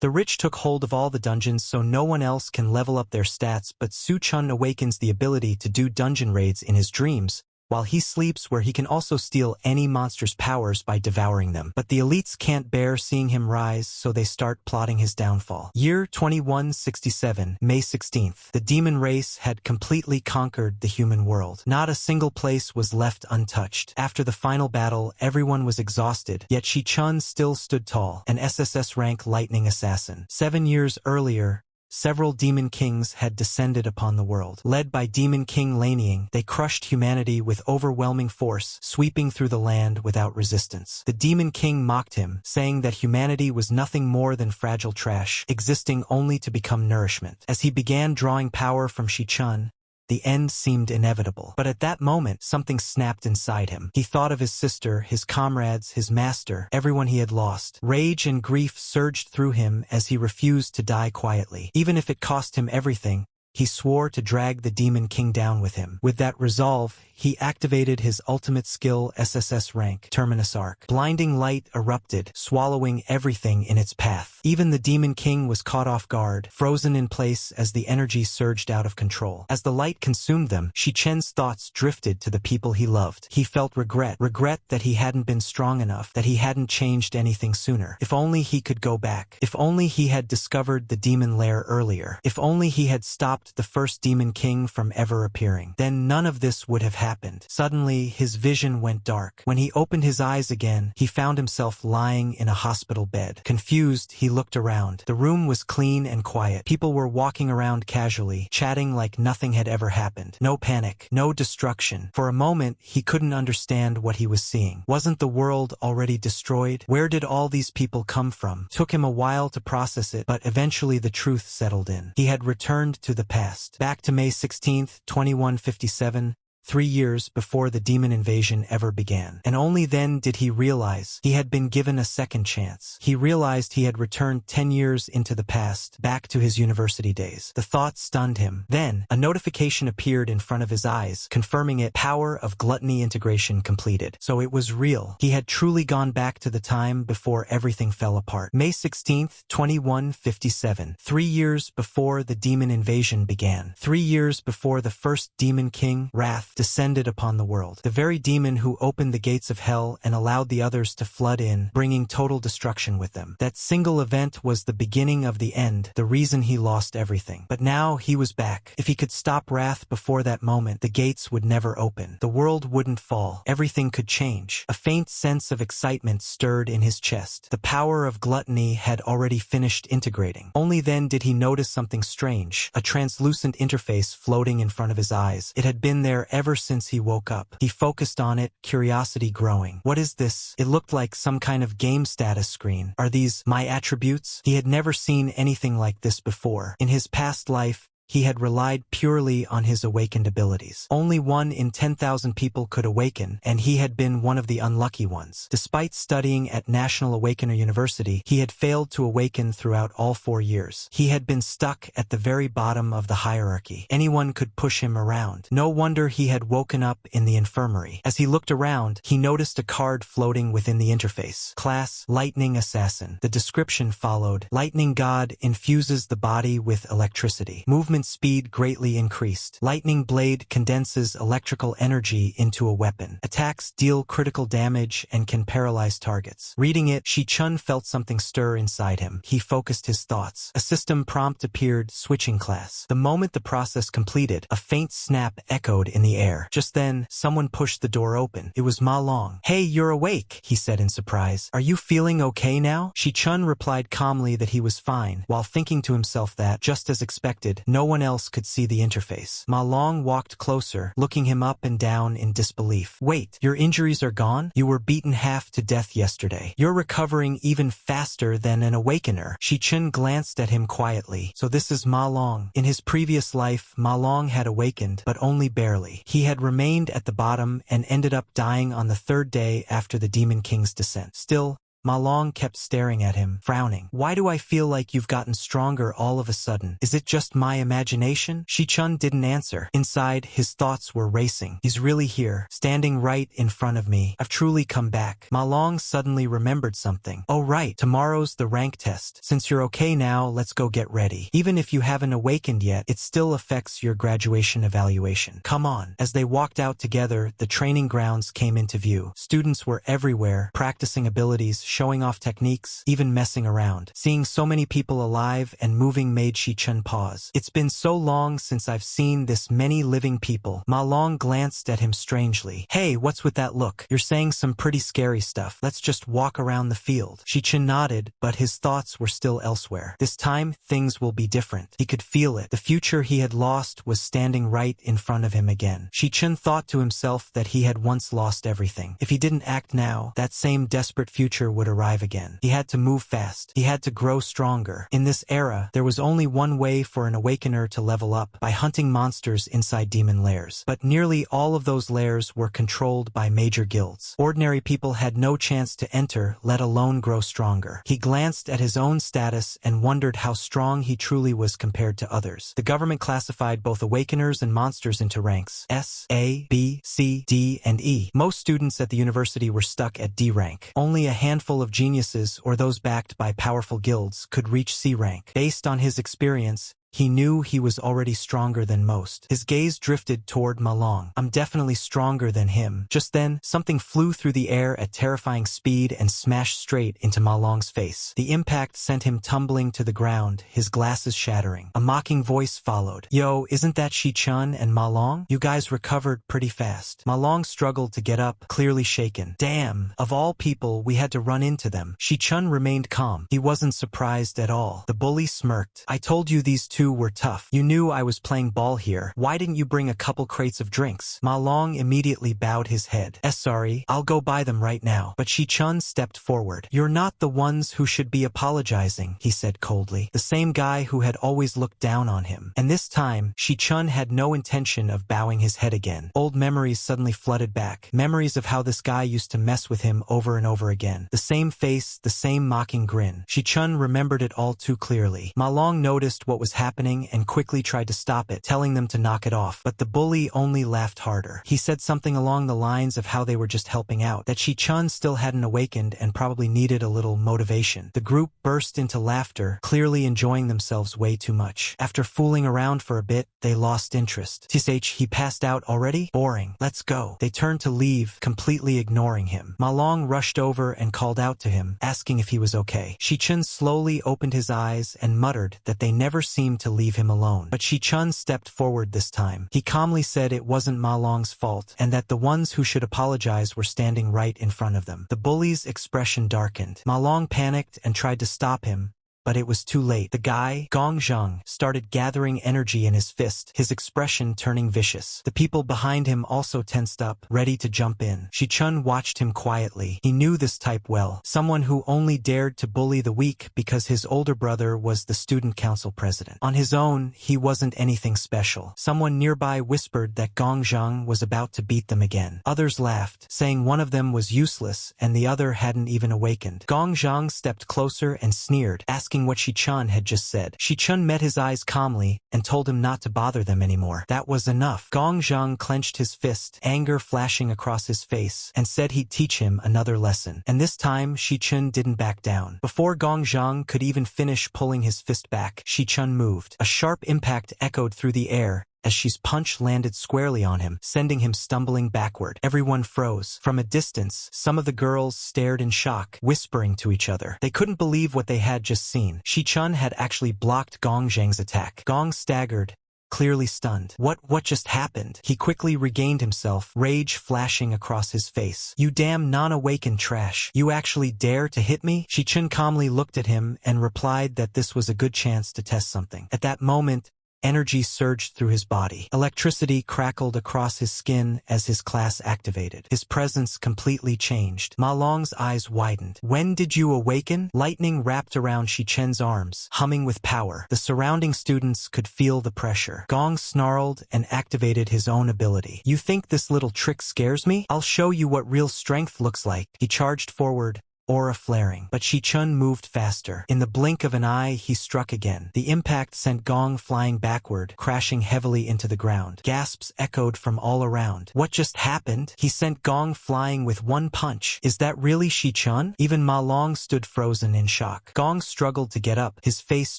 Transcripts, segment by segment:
The rich took hold of all the dungeons so no one else can level up their stats, but Su Chun awakens the ability to do dungeon raids in his dreams, while he sleeps, where he can also steal any monster's powers by devouring them. But the elites can't bear seeing him rise, so they start plotting his downfall. Year 2167, May 16th. The demon race had completely conquered the human world. Not a single place was left untouched. After the final battle, everyone was exhausted, yet Shi Chun still stood tall, an SSS rank lightning assassin. 7 years earlier, several demon kings had descended upon the world. Led by Demon King Lanying, they crushed humanity with overwhelming force, sweeping through the land without resistance. The Demon King mocked him, saying that humanity was nothing more than fragile trash, existing only to become nourishment. As he began drawing power from Shi Chun, the end seemed inevitable. But at that moment, something snapped inside him. He thought of his sister, his comrades, his master, everyone he had lost. Rage and grief surged through him as he refused to die quietly. Even if it cost him everything, he swore to drag the Demon King down with him. With that resolve, he activated his ultimate skill, SSS rank, Terminus Arc. Blinding light erupted, swallowing everything in its path. Even the Demon King was caught off guard, frozen in place as the energy surged out of control. As the light consumed them, Shi Chen's thoughts drifted to the people he loved. He felt regret that he hadn't been strong enough, that he hadn't changed anything sooner. If only he could go back. If only he had discovered the demon lair earlier. If only he had stopped the first Demon King from ever appearing. Then none of this would have happened. Suddenly, his vision went dark. When he opened his eyes again, he found himself lying in a hospital bed. Confused, he looked around. The room was clean and quiet. People were walking around casually, chatting like nothing had ever happened. No panic, no destruction. For a moment, he couldn't understand what he was seeing. Wasn't the world already destroyed? Where did all these people come from? Took him a while to process it, but eventually the truth settled in. He had returned to the past. Back to May 16th, 2157. 3 years before the demon invasion ever began. And only then did he realize he had been given a second chance. He realized he had returned 10 years into the past, back to his university days. The thought stunned him. Then, a notification appeared in front of his eyes, confirming it. Power of gluttony integration completed. So it was real. He had truly gone back to the time before everything fell apart. May 16th, 2157. 3 years before the demon invasion began. 3 years before the first demon king, Wrath, descended upon the world. The very demon who opened the gates of hell and allowed the others to flood in, bringing total destruction with them. That single event was the beginning of the end, the reason he lost everything. But now he was back. If he could stop Wrath before that moment, the gates would never open. The world wouldn't fall. Everything could change. A faint sense of excitement stirred in his chest. The power of gluttony had already finished integrating. Only then did he notice something strange. A translucent interface floating in front of his eyes. It had been there ever since he woke up. He focused on it, curiosity growing. What is this? It looked like some kind of game status screen. Are these my attributes? He had never seen anything like this before. In his past life, he had relied purely on his awakened abilities. Only 1 in 10,000 people could awaken, and he had been one of the unlucky ones. Despite studying at National Awakener University, he had failed to awaken throughout all 4 years. He had been stuck at the very bottom of the hierarchy. Anyone could push him around. No wonder he had woken up in the infirmary. As he looked around, he noticed a card floating within the interface. Class, Lightning Assassin. The description followed. Lightning God infuses the body with electricity. Movement speed greatly increased. Lightning blade condenses electrical energy into a weapon. Attacks deal critical damage and can paralyze targets. Reading it, Shi Chun felt something stir inside him. He focused his thoughts. A system prompt appeared, switching class. The moment the process completed, a faint snap echoed in the air. Just then, someone pushed the door open. It was Ma Long. "Hey, you're awake," he said in surprise. "Are you feeling okay now?" Shi Chun replied calmly that he was fine, while thinking to himself that, just as expected, no one else could see the interface. Ma Long walked closer, looking him up and down in disbelief. "Wait, your injuries are gone? You were beaten half to death yesterday. You're recovering even faster than an awakener." Shi Chun glanced at him quietly. So this is Ma Long. In his previous life, Ma Long had awakened, but only barely. He had remained at the bottom and ended up dying on the 3rd day after the Demon King's descent. Still, Ma Long kept staring at him, frowning. Why do I feel like you've gotten stronger all of a sudden? Is it just my imagination? Shi-chun didn't answer. Inside, his thoughts were racing. He's really here, standing right in front of me. I've truly come back. Ma Long suddenly remembered something. Oh right, tomorrow's the rank test. Since you're okay now, let's go get ready. Even if you haven't awakened yet, it still affects your graduation evaluation. Come on. As they walked out together, the training grounds came into view. Students were everywhere, practicing abilities, showing off techniques, even messing around. Seeing so many people alive and moving made Shi-chun pause. It's been so long since I've seen this many living people. Ma Long glanced at him strangely. Hey, what's with that look? You're saying some pretty scary stuff. Let's just walk around the field. Shi-chun nodded, but his thoughts were still elsewhere. This time, things will be different. He could feel it. The future he had lost was standing right in front of him again. Shi-chun thought to himself that he had once lost everything. If he didn't act now, that same desperate future would arrive again. He had to move fast. He had to grow stronger. In this era, there was only one way for an awakener to level up, by hunting monsters inside demon lairs. But nearly all of those lairs were controlled by major guilds. Ordinary people had no chance to enter, let alone grow stronger. He glanced at his own status and wondered how strong he truly was compared to others. The government classified both awakeners and monsters into ranks S, A, B, C, D, and E. Most students at the university were stuck at D rank. Only a handful of geniuses or those backed by powerful guilds could reach C rank. Based on his experience, he knew he was already stronger than most. His gaze drifted toward Ma Long. I'm definitely stronger than him. Just then, something flew through the air at terrifying speed and smashed straight into Ma Long's face. The impact sent him tumbling to the ground, his glasses shattering. A mocking voice followed. Yo, isn't that Shi-chun and Ma Long? You guys recovered pretty fast. Ma Long struggled to get up, clearly shaken. Damn, of all people, we had to run into them. Shi-chun remained calm. He wasn't surprised at all. The bully smirked. I told you these two were tough. You knew I was playing ball here. Why didn't you bring a couple crates of drinks? Ma Long immediately bowed his head. Sorry, I'll go buy them right now. But Shi-chun stepped forward. You're not the ones who should be apologizing, he said coldly. The same guy who had always looked down on him. And this time, Shi-chun had no intention of bowing his head again. Old memories suddenly flooded back. Memories of how this guy used to mess with him over and over again. The same face, the same mocking grin. Shi-chun remembered it all too clearly. Ma Long noticed what was happening and quickly tried to stop it, telling them to knock it off. But the bully only laughed harder. He said something along the lines of how they were just helping out, that Shi-chun still hadn't awakened and probably needed a little motivation. The group burst into laughter, clearly enjoying themselves way too much. After fooling around for a bit, they lost interest. Tsh, he passed out already? Boring. Let's go. They turned to leave, completely ignoring him. Ma Long rushed over and called out to him, asking if he was okay. Shi-chun slowly opened his eyes and muttered that they never seemed to leave him alone. But Shi-chun stepped forward this time. He calmly said it wasn't Ma Long's fault, and that the ones who should apologize were standing right in front of them. The bully's expression darkened. Ma Long panicked and tried to stop him, but it was too late. The guy, Gong Zhang, started gathering energy in his fist, his expression turning vicious. The people behind him also tensed up, ready to jump in. Shi-chun watched him quietly. He knew this type well, someone who only dared to bully the weak because his older brother was the student council president. On his own, he wasn't anything special. Someone nearby whispered that Gong Zhang was about to beat them again. Others laughed, saying one of them was useless and the other hadn't even awakened. Gong Zhang stepped closer and sneered, asking what Shi-chun had just said. Shi-chun met his eyes calmly and told him not to bother them anymore. That was enough. Gong Zhang clenched his fist, anger flashing across his face, and said he'd teach him another lesson. And this time, Shi-chun didn't back down. Before Gong Zhang could even finish pulling his fist back, Shi-chun moved. A sharp impact echoed through the air as she's punch landed squarely on him, sending him stumbling backward. Everyone froze. From a distance, some of the girls stared in shock, whispering to each other. They couldn't believe what they had just seen. Shi-chun had actually blocked Gong Zhang's attack. Gong staggered, clearly stunned. What just happened? He quickly regained himself, rage flashing across his face. You damn non-awakened trash. You actually dare to hit me? Shi-chun calmly looked at him and replied that this was a good chance to test something. At that moment, energy surged through his body. Electricity crackled across his skin as his class activated. His presence completely changed. Ma Long's eyes widened. When did you awaken? Lightning wrapped around Shi-chun's arms, humming with power. The surrounding students could feel the pressure. Gong snarled and activated his own ability. You think this little trick scares me? I'll show you what real strength looks like. He charged forward, aura flaring. But Shi-chun moved faster. In the blink of an eye, he struck again. The impact sent Gong flying backward, crashing heavily into the ground. Gasps echoed from all around. What just happened? He sent Gong flying with one punch. Is that really Shi-chun? Even Ma Long stood frozen in shock. Gong struggled to get up, his face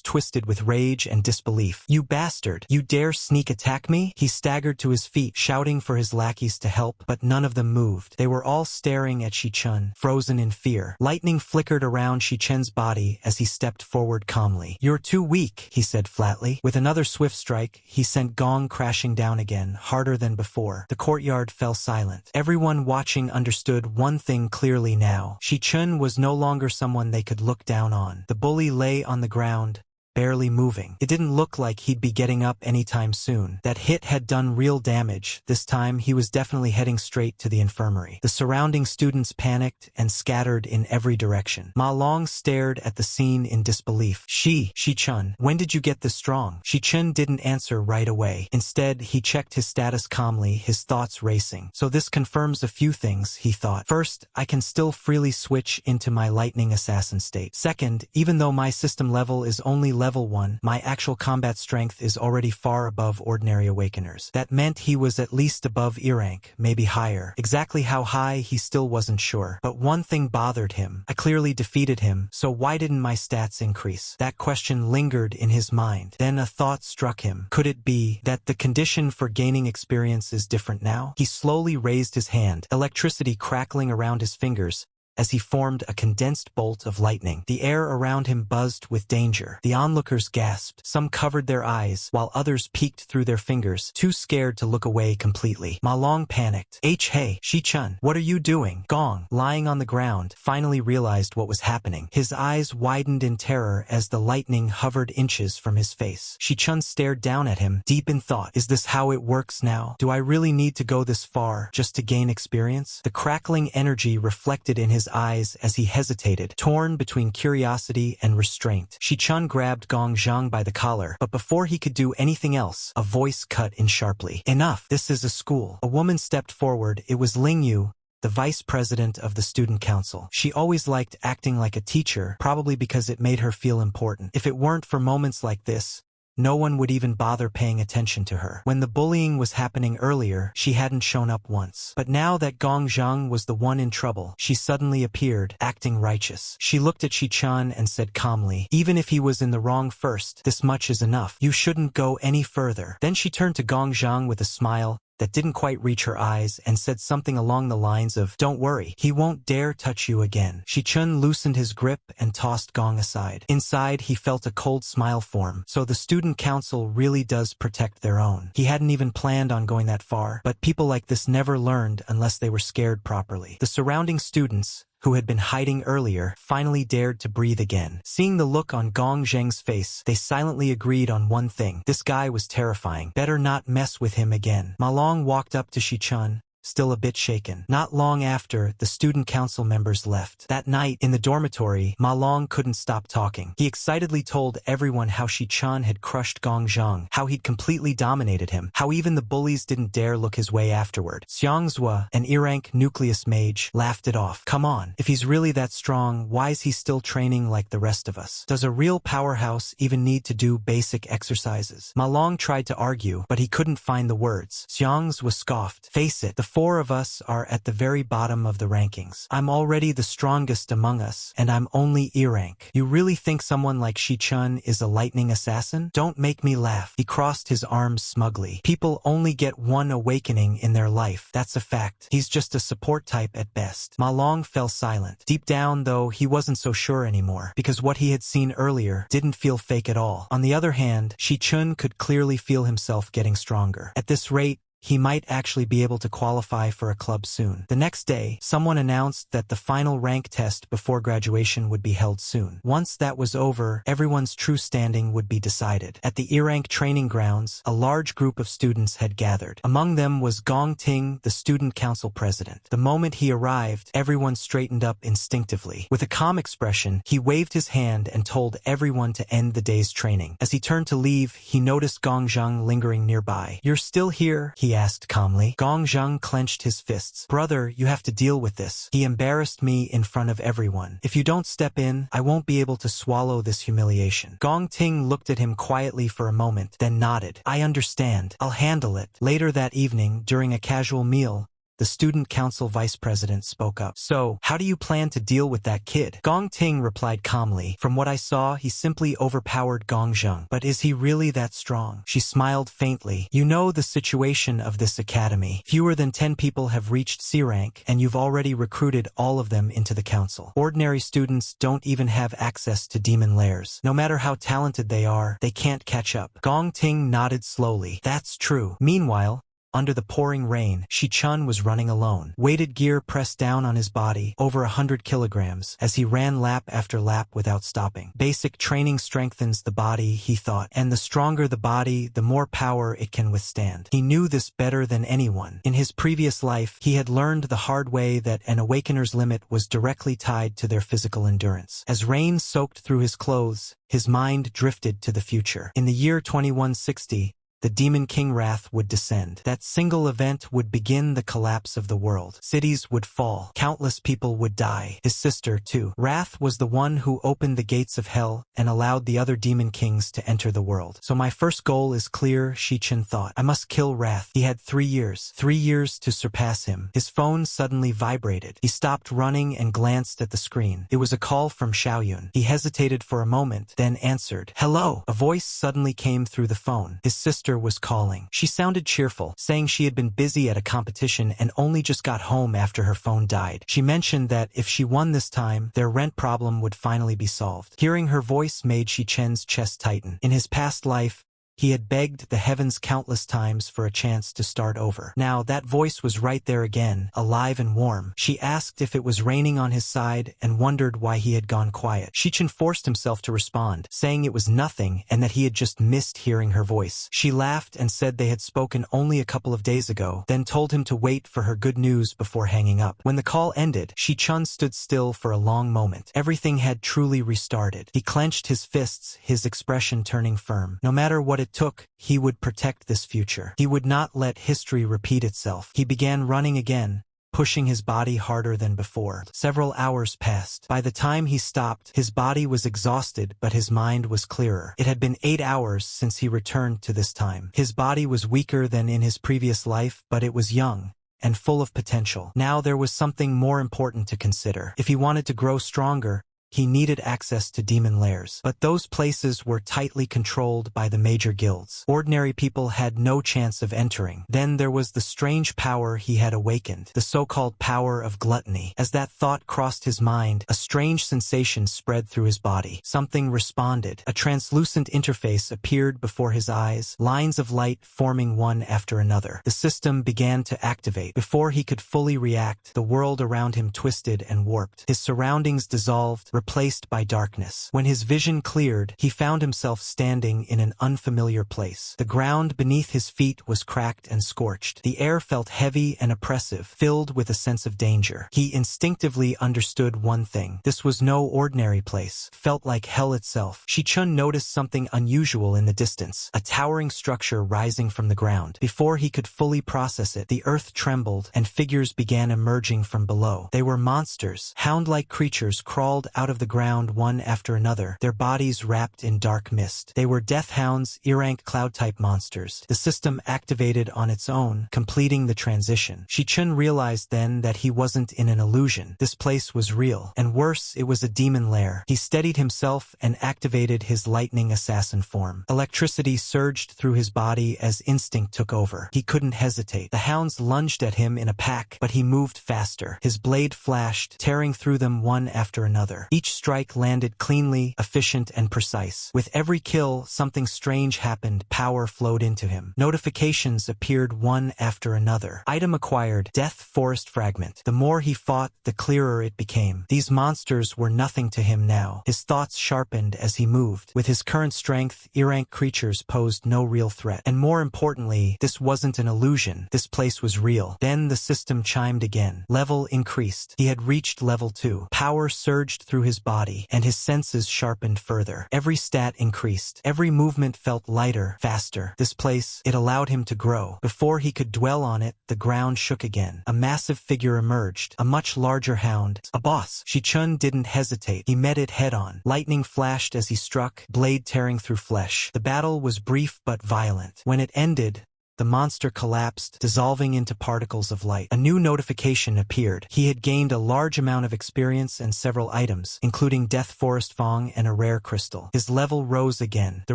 twisted with rage and disbelief. You bastard! You dare sneak attack me? He staggered to his feet, shouting for his lackeys to help, but none of them moved. They were all staring at Shi-chun, frozen in fear. Lightning flickered around Shi-chun's body as he stepped forward calmly. You're too weak, he said flatly. With another swift strike, he sent Gong crashing down again, harder than before. The courtyard fell silent. Everyone watching understood one thing clearly now. Shi-chun was no longer someone they could look down on. The bully lay on the ground, barely moving. It didn't look like he'd be getting up anytime soon. That hit had done real damage. This time, he was definitely heading straight to the infirmary. The surrounding students panicked and scattered in every direction. Ma Long stared at the scene in disbelief. Shi-chun, when did you get this strong? Shi-chun didn't answer right away. Instead, he checked his status calmly, his thoughts racing. So this confirms a few things, he thought. First, I can still freely switch into my lightning assassin state. Second, even though my system level is only level 1, my actual combat strength is already far above ordinary awakeners. That meant he was at least above E rank, maybe higher. Exactly how high, he still wasn't sure. But one thing bothered him. I clearly defeated him, so why didn't my stats increase? That question lingered in his mind. Then a thought struck him. Could it be that the condition for gaining experience is different now? He slowly raised his hand, electricity crackling around his fingers, as he formed a condensed bolt of lightning. The air around him buzzed with danger. The onlookers gasped. Some covered their eyes, while others peeked through their fingers, too scared to look away completely. Ma Long panicked. Hey, Shi-chun, what are you doing? Gong, lying on the ground, finally realized what was happening. His eyes widened in terror as the lightning hovered inches from his face. Shi-chun stared down at him, deep in thought. Is this how it works now? Do I really need to go this far just to gain experience? The crackling energy reflected in his eyes as he hesitated, torn between curiosity and restraint. Shi-chun grabbed Gong Zhang by the collar, but before he could do anything else, a voice cut in sharply. Enough! This is a school. A woman stepped forward. It was Ling Yu, the vice president of the student council. She always liked acting like a teacher, probably because it made her feel important. If it weren't for moments like this, no one would even bother paying attention to her. When the bullying was happening earlier, she hadn't shown up once. But now that Gong Zhang was the one in trouble, she suddenly appeared, acting righteous. She looked at Shi-chun and said calmly, even if he was in the wrong first, this much is enough. You shouldn't go any further. Then she turned to Gong Zhang with a smile that didn't quite reach her eyes and said something along the lines of, don't worry, he won't dare touch you again. Shi-chun loosened his grip and tossed Gong aside. Inside, he felt a cold smile form. So the student council really does protect their own. He hadn't even planned on going that far, but people like this never learned unless they were scared properly. The surrounding students, who had been hiding earlier, finally dared to breathe again. Seeing the look on Gong Zheng's face, they silently agreed on one thing. This guy was terrifying. Better not mess with him again. Ma Long walked up to Shi-chun, still a bit shaken. Not long after, the student council members left. That night, in the dormitory, Ma Long couldn't stop talking. He excitedly told everyone how Shi-chun had crushed Gong Zhang, how he'd completely dominated him, how even the bullies didn't dare look his way afterward. Xiangzhua, an E-rank nucleus mage, laughed it off. Come on, if he's really that strong, why's he still training like the rest of us? Does a real powerhouse even need to do basic exercises? Ma Long tried to argue, but he couldn't find the words. Xiangzhua scoffed. Face it, the four of us are at the very bottom of the rankings. I'm already the strongest among us, and I'm only E rank. You really think someone like Shi-chun is a lightning assassin? Don't make me laugh. He crossed his arms smugly. People only get one awakening in their life. That's a fact. He's just a support type at best. Ma Long fell silent. Deep down, though, he wasn't so sure anymore, because what he had seen earlier didn't feel fake at all. On the other hand, Shi-chun could clearly feel himself getting stronger. At this rate, he might actually be able to qualify for a club soon. The next day, someone announced that the final rank test before graduation would be held soon. Once that was over, everyone's true standing would be decided. At the E-rank training grounds, a large group of students had gathered. Among them was Gong Ting, the student council president. The moment he arrived, everyone straightened up instinctively. With a calm expression, he waved his hand and told everyone to end the day's training. As he turned to leave, he noticed Gong Zhang lingering nearby. You're still here? He he asked calmly. Gong Zheng clenched his fists. Brother, you have to deal with this. He embarrassed me in front of everyone. If you don't step in, I won't be able to swallow this humiliation. Gong Ting looked at him quietly for a moment, then nodded. I understand. I'll handle it. Later that evening, during a casual meal, the student council vice president spoke up. So, how do you plan to deal with that kid? Gong Ting replied calmly. From what I saw, he simply overpowered Gong Zheng. But is he really that strong? She smiled faintly. You know the situation of this academy. Fewer than 10 people have reached C rank, and you've already recruited all of them into the council. Ordinary students don't even have access to demon lairs. No matter how talented they are, they can't catch up. Gong Ting nodded slowly. That's true. Meanwhile, under the pouring rain, Shi-chun was running alone. Weighted gear pressed down on his body, over 100 kilograms, as he ran lap after lap without stopping. Basic training strengthens the body, he thought, and the stronger the body, the more power it can withstand. He knew this better than anyone. In his previous life, he had learned the hard way that an awakener's limit was directly tied to their physical endurance. As rain soaked through his clothes, his mind drifted to the future. In the year 2160, the Demon King Wrath would descend. That single event would begin the collapse of the world. Cities would fall. Countless people would die. His sister, too. Wrath was the one who opened the gates of hell and allowed the other demon kings to enter the world. So my first goal is clear, Shi-chun thought. I must kill Wrath. He had 3 years. 3 years to surpass him. His phone suddenly vibrated. He stopped running and glanced at the screen. It was a call from Xiaoyun. He hesitated for a moment, then answered. Hello. A voice suddenly came through the phone. His sister was calling. She sounded cheerful, saying she had been busy at a competition and only just got home after her phone died. She mentioned that if she won this time, their rent problem would finally be solved. Hearing her voice made Shi-chen's chest tighten. In his past life, he had begged the heavens countless times for a chance to start over. Now that voice was right there again, alive and warm. She asked if it was raining on his side and wondered why he had gone quiet. Shi-chen forced himself to respond, saying it was nothing and that he had just missed hearing her voice. She laughed and said they had spoken only a couple of days ago, then told him to wait for her good news before hanging up. When the call ended, Shi-chun stood still for a long moment. Everything had truly restarted. He clenched his fists, his expression turning firm. No matter what it took, he would protect this future. He would not let history repeat itself. He began running again, pushing his body harder than before. Several hours passed. By the time he stopped, his body was exhausted, but his mind was clearer. It had been 8 hours since he returned to this time. His body was weaker than in his previous life, but it was young and full of potential. Now there was something more important to consider. If he wanted to grow stronger, he needed access to demon lairs. But those places were tightly controlled by the major guilds. Ordinary people had no chance of entering. Then there was the strange power he had awakened, the so-called power of gluttony. As that thought crossed his mind, a strange sensation spread through his body. Something responded. A translucent interface appeared before his eyes, lines of light forming one after another. The system began to activate. Before he could fully react, the world around him twisted and warped. His surroundings dissolved, replaced by darkness. When his vision cleared, he found himself standing in an unfamiliar place. The ground beneath his feet was cracked and scorched. The air felt heavy and oppressive, filled with a sense of danger. He instinctively understood one thing. This was no ordinary place. Felt like hell itself. Shi-chun noticed something unusual in the distance, a towering structure rising from the ground. Before he could fully process it, the earth trembled and figures began emerging from below. They were monsters. Hound-like creatures crawled out of the ground one after another, their bodies wrapped in dark mist. They were death hounds, E-rank cloud-type monsters. The system activated on its own, completing the transition. Shi-chun realized then that he wasn't in an illusion. This place was real, and worse, it was a demon lair. He steadied himself and activated his lightning assassin form. Electricity surged through his body as instinct took over. He couldn't hesitate. The hounds lunged at him in a pack, but he moved faster. His blade flashed, tearing through them one after another. Each strike landed cleanly, efficient, and precise. With every kill, something strange happened. Power flowed into him. Notifications appeared one after another. Item acquired, Death Forest Fragment. The more he fought, the clearer it became. These monsters were nothing to him now. His thoughts sharpened as he moved. With his current strength, E-rank creatures posed no real threat. And more importantly, this wasn't an illusion. This place was real. Then the system chimed again. Level increased. He had reached level 2. Power surged through his his body, and his senses sharpened further. Every stat increased. Every movement felt lighter, faster. This place, it allowed him to grow. Before he could dwell on it, the ground shook again. A massive figure emerged, a much larger hound. A boss. Shi-chun didn't hesitate. He met it head-on. Lightning flashed as he struck, blade tearing through flesh. The battle was brief but violent. When it ended, the monster collapsed, dissolving into particles of light. A new notification appeared. He had gained a large amount of experience and several items, including Death Forest Fong and a rare crystal. His level rose again. The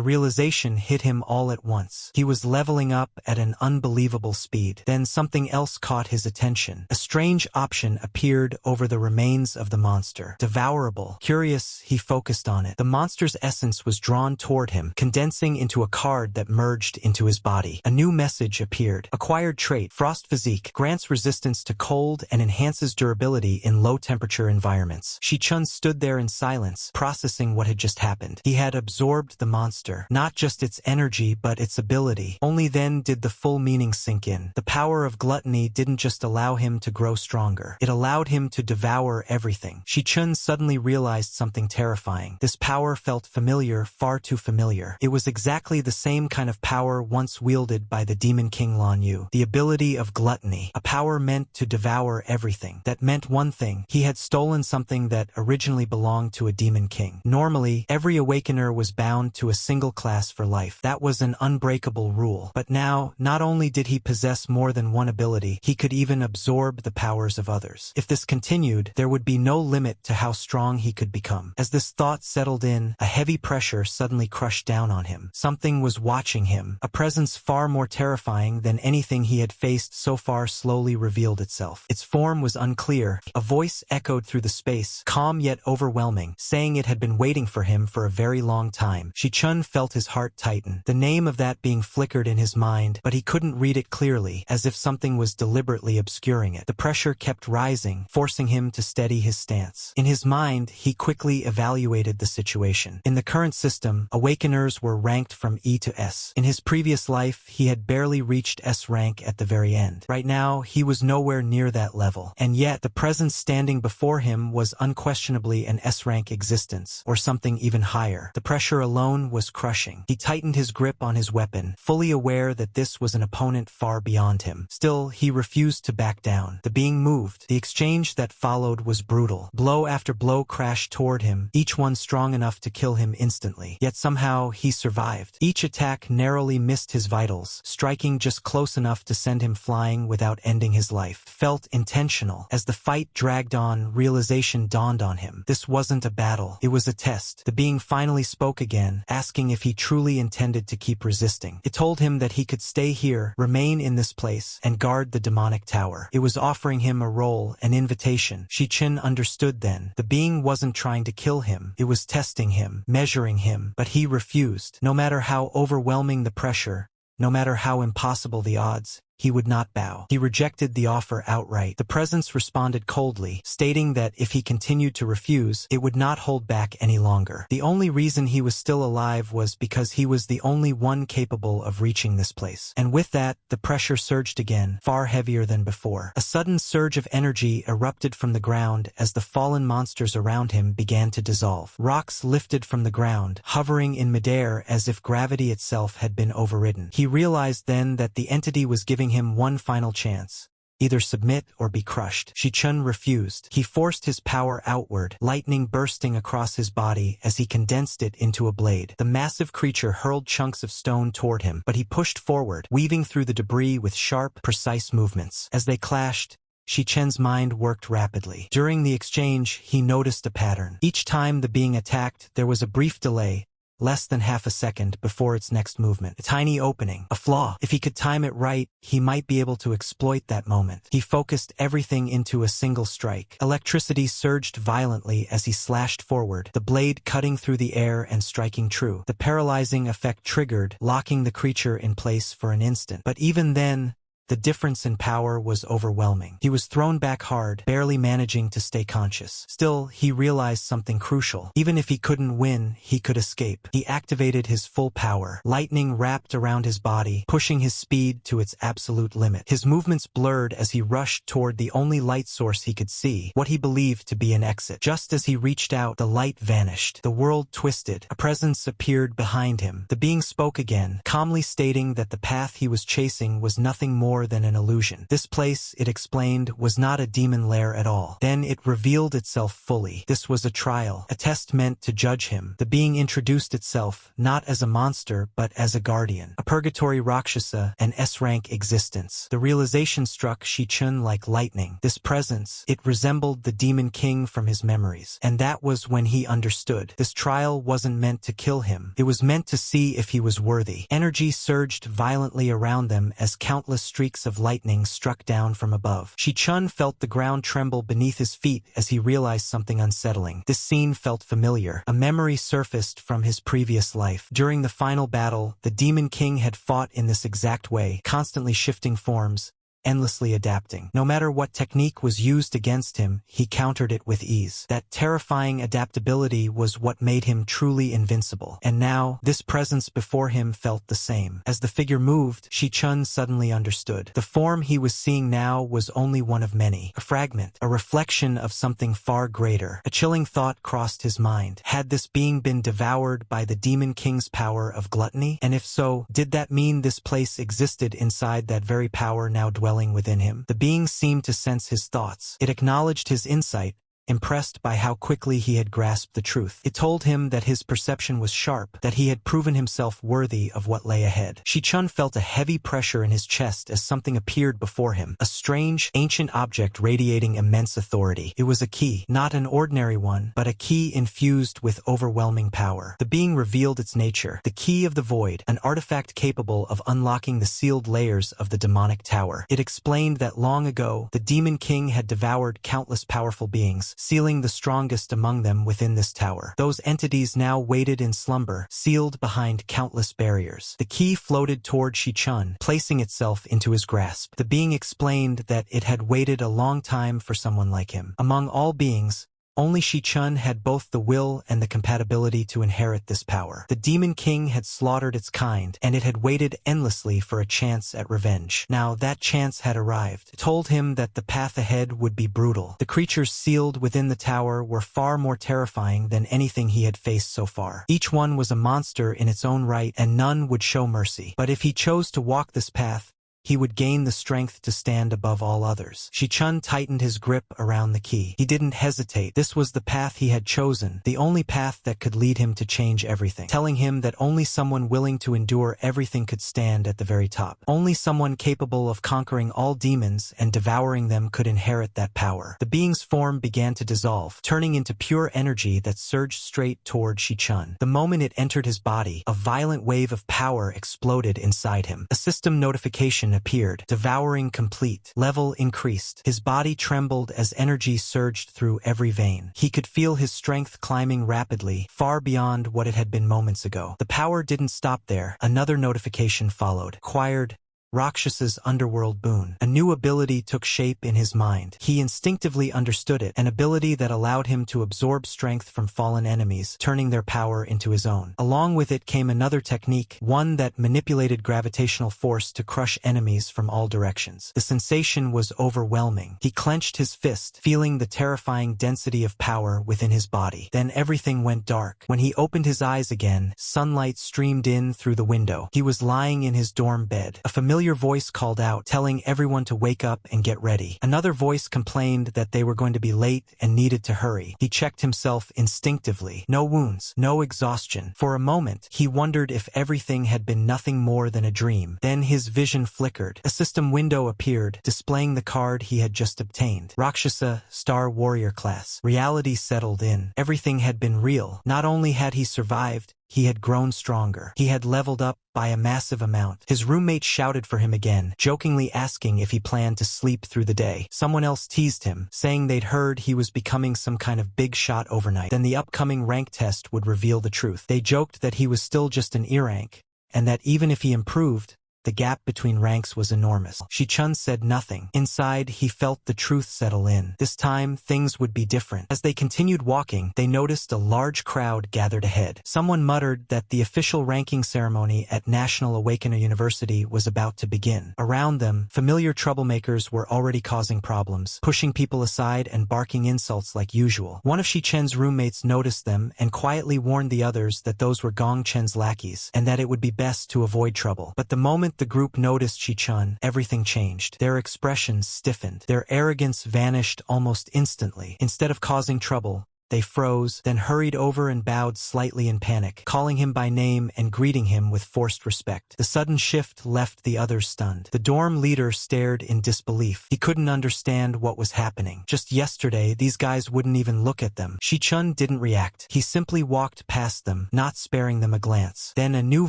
realization hit him all at once. He was leveling up at an unbelievable speed. Then something else caught his attention. A strange option appeared over the remains of the monster. Devourable. Curious, he focused on it. The monster's essence was drawn toward him, condensing into a card that merged into his body. A new message appeared. Acquired trait, Frost Physique, grants resistance to cold and enhances durability in low-temperature environments. Shi-chun stood there in silence, processing what had just happened. He had absorbed the monster, not just its energy but its ability. Only then did the full meaning sink in. The power of gluttony didn't just allow him to grow stronger. It allowed him to devour everything. Shi-chun suddenly realized something terrifying. This power felt familiar, far too familiar. It was exactly the same kind of power once wielded by the Demon King Lan Yu. The ability of gluttony. A power meant to devour everything. That meant one thing. He had stolen something that originally belonged to a Demon King. Normally, every awakener was bound to a single class for life. That was an unbreakable rule. But now, not only did he possess more than one ability, he could even absorb the powers of others. If this continued, there would be no limit to how strong he could become. As this thought settled in, a heavy pressure suddenly crushed down on him. Something was watching him. A presence far more terrifying than anything he had faced so far slowly revealed itself. Its form was unclear. A voice echoed through the space, calm yet overwhelming, saying it had been waiting for him for a very long time. Shi-chun felt his heart tighten. The name of that being flickered in his mind, but he couldn't read it clearly, as if something was deliberately obscuring it. The pressure kept rising, forcing him to steady his stance. In his mind, he quickly evaluated the situation. In the current system, awakeners were ranked from E to S. In his previous life, he had barely reached S rank at the very end. Right now, he was nowhere near that level. And yet, the presence standing before him was unquestionably an S rank existence, or something even higher. The pressure alone was crushing. He tightened his grip on his weapon, fully aware that this was an opponent far beyond him. Still, he refused to back down. The being moved. The exchange that followed was brutal. Blow after blow crashed toward him, each one strong enough to kill him instantly. Yet somehow, he survived. Each attack narrowly missed his vitals, striking just close enough to send him flying without ending his life. Felt intentional. As the fight dragged on, realization dawned on him. This wasn't a battle. It was a test. The being finally spoke again, asking if he truly intended to keep resisting. It told him that he could stay here, remain in this place, and guard the demonic tower. It was offering him a role, an invitation. Shi-chun understood then. The being wasn't trying to kill him. It was testing him, measuring him, but he refused. No matter how overwhelming the pressure, no matter how impossible the odds, he would not bow. He rejected the offer outright. The presence responded coldly, stating that if he continued to refuse, it would not hold back any longer. The only reason he was still alive was because he was the only one capable of reaching this place. And with that, the pressure surged again, far heavier than before. A sudden surge of energy erupted from the ground as the fallen monsters around him began to dissolve. Rocks lifted from the ground, hovering in midair as if gravity itself had been overridden. He realized then that the entity was giving him one final chance. Either submit or be crushed. Shi-chun refused. He forced his power outward, lightning bursting across his body as he condensed it into a blade. The massive creature hurled chunks of stone toward him, but he pushed forward, weaving through the debris with sharp, precise movements. As they clashed, Shi-chun's mind worked rapidly. During the exchange, he noticed a pattern. Each time the being attacked, there was a brief delay, less than half a second before its next movement. A tiny opening, a flaw. If he could time it right, he might be able to exploit that moment. He focused everything into a single strike. Electricity surged violently as he slashed forward, the blade cutting through the air and striking true. The paralyzing effect triggered, locking the creature in place for an instant. But even then, The difference in power was overwhelming. He was thrown back hard, barely managing to stay conscious. Still, he realized something crucial. Even if he couldn't win, he could escape. He activated his full power. Lightning wrapped around his body, pushing his speed to its absolute limit. His movements blurred as he rushed toward the only light source he could see, what he believed to be an exit. Just as he reached out, the light vanished. The world twisted. A presence appeared behind him. The being spoke again, calmly stating that the path he was chasing was nothing more than an illusion. This place, it explained, was not a demon lair at all. Then it revealed itself fully. This was a trial, a test meant to judge him. The being introduced itself, not as a monster, but as a guardian. A purgatory Rakshasa, an S-rank existence. The realization struck Shi-chun like lightning. This presence, it resembled the demon king from his memories. And that was when he understood. This trial wasn't meant to kill him. It was meant to see if he was worthy. Energy surged violently around them as countless streaks of lightning struck down from above. Shi-chun felt the ground tremble beneath his feet as he realized something unsettling. This scene felt familiar. A memory surfaced from his previous life. During the final battle, the Demon King had fought in this exact way, constantly shifting forms, endlessly adapting. No matter what technique was used against him, he countered it with ease. That terrifying adaptability was what made him truly invincible. And now, this presence before him felt the same. As the figure moved, Shi-chun suddenly understood. The form he was seeing now was only one of many. A fragment, a reflection of something far greater. A chilling thought crossed his mind. Had this being been devoured by the Demon King's power of gluttony? And if so, did that mean this place existed inside that very power now dwelling within him? The being seemed to sense his thoughts. It acknowledged his insight, impressed by how quickly he had grasped the truth. It told him that his perception was sharp, that he had proven himself worthy of what lay ahead. Shi-chun felt a heavy pressure in his chest as something appeared before him, a strange, ancient object radiating immense authority. It was a key, not an ordinary one, but a key infused with overwhelming power. The being revealed its nature, the key of the void, an artifact capable of unlocking the sealed layers of the demonic tower. It explained that long ago, the Demon King had devoured countless powerful beings, sealing the strongest among them within this tower. Those entities now waited in slumber, sealed behind countless barriers. The key floated toward Shi-chun, placing itself into his grasp. The being explained that it had waited a long time for someone like him. Among all beings, only Shi-chun had both the will and the compatibility to inherit this power. The Demon King had slaughtered its kind, and it had waited endlessly for a chance at revenge. Now that chance had arrived. It told him that the path ahead would be brutal. The creatures sealed within the tower were far more terrifying than anything he had faced so far. Each one was a monster in its own right, and none would show mercy. But if he chose to walk this path, he would gain the strength to stand above all others. Shi-chun tightened his grip around the key. He didn't hesitate. This was the path he had chosen, the only path that could lead him to change everything, telling him that only someone willing to endure everything could stand at the very top. Only someone capable of conquering all demons and devouring them could inherit that power. The being's form began to dissolve, turning into pure energy that surged straight toward Shi-chun. The moment it entered his body, a violent wave of power exploded inside him. A system notification appeared. Devouring complete. Level increased. His body trembled as energy surged through every vein. He could feel his strength climbing rapidly, far beyond what it had been moments ago. The power didn't stop there. Another notification followed. Acquired Rakshas's underworld boon. A new ability took shape in his mind. He instinctively understood it, an ability that allowed him to absorb strength from fallen enemies, turning their power into his own. Along with it came another technique, one that manipulated gravitational force to crush enemies from all directions. The sensation was overwhelming. He clenched his fist, feeling the terrifying density of power within his body. Then everything went dark. When he opened his eyes again, sunlight streamed in through the window. He was lying in his dorm bed. A familiar voice called out, telling everyone to wake up and get ready. Another voice complained that they were going to be late and needed to hurry. He checked himself instinctively. No wounds, no exhaustion. For a moment, he wondered if everything had been nothing more than a dream. Then his vision flickered. A system window appeared, displaying the card he had just obtained. Rakshasa, Star Warrior class. Reality settled in. Everything had been real. Not only had he survived, he had grown stronger. He had leveled up by a massive amount. His roommate shouted for him again, jokingly asking if he planned to sleep through the day. Someone else teased him, saying they'd heard he was becoming some kind of big shot overnight. Then the upcoming rank test would reveal the truth. They joked that he was still just an E rank, and that even if he improved, the gap between ranks was enormous. Shi-chun said nothing. Inside, he felt the truth settle in. This time, things would be different. As they continued walking, they noticed a large crowd gathered ahead. Someone muttered that the official ranking ceremony at National Awakener University was about to begin. Around them, familiar troublemakers were already causing problems, pushing people aside and barking insults like usual. One of Shi-chen's roommates noticed them and quietly warned the others that those were Gong Chen's lackeys, and that it would be best to avoid trouble. But the moment the group noticed Shi-chun, everything changed. Their expressions stiffened. Their arrogance vanished almost instantly. Instead of causing trouble, they froze, then hurried over and bowed slightly in panic, calling him by name and greeting him with forced respect. The sudden shift left the others stunned. The dorm leader stared in disbelief. He couldn't understand what was happening. Just yesterday, these guys wouldn't even look at them. Shi-chun didn't react. He simply walked past them, not sparing them a glance. Then a new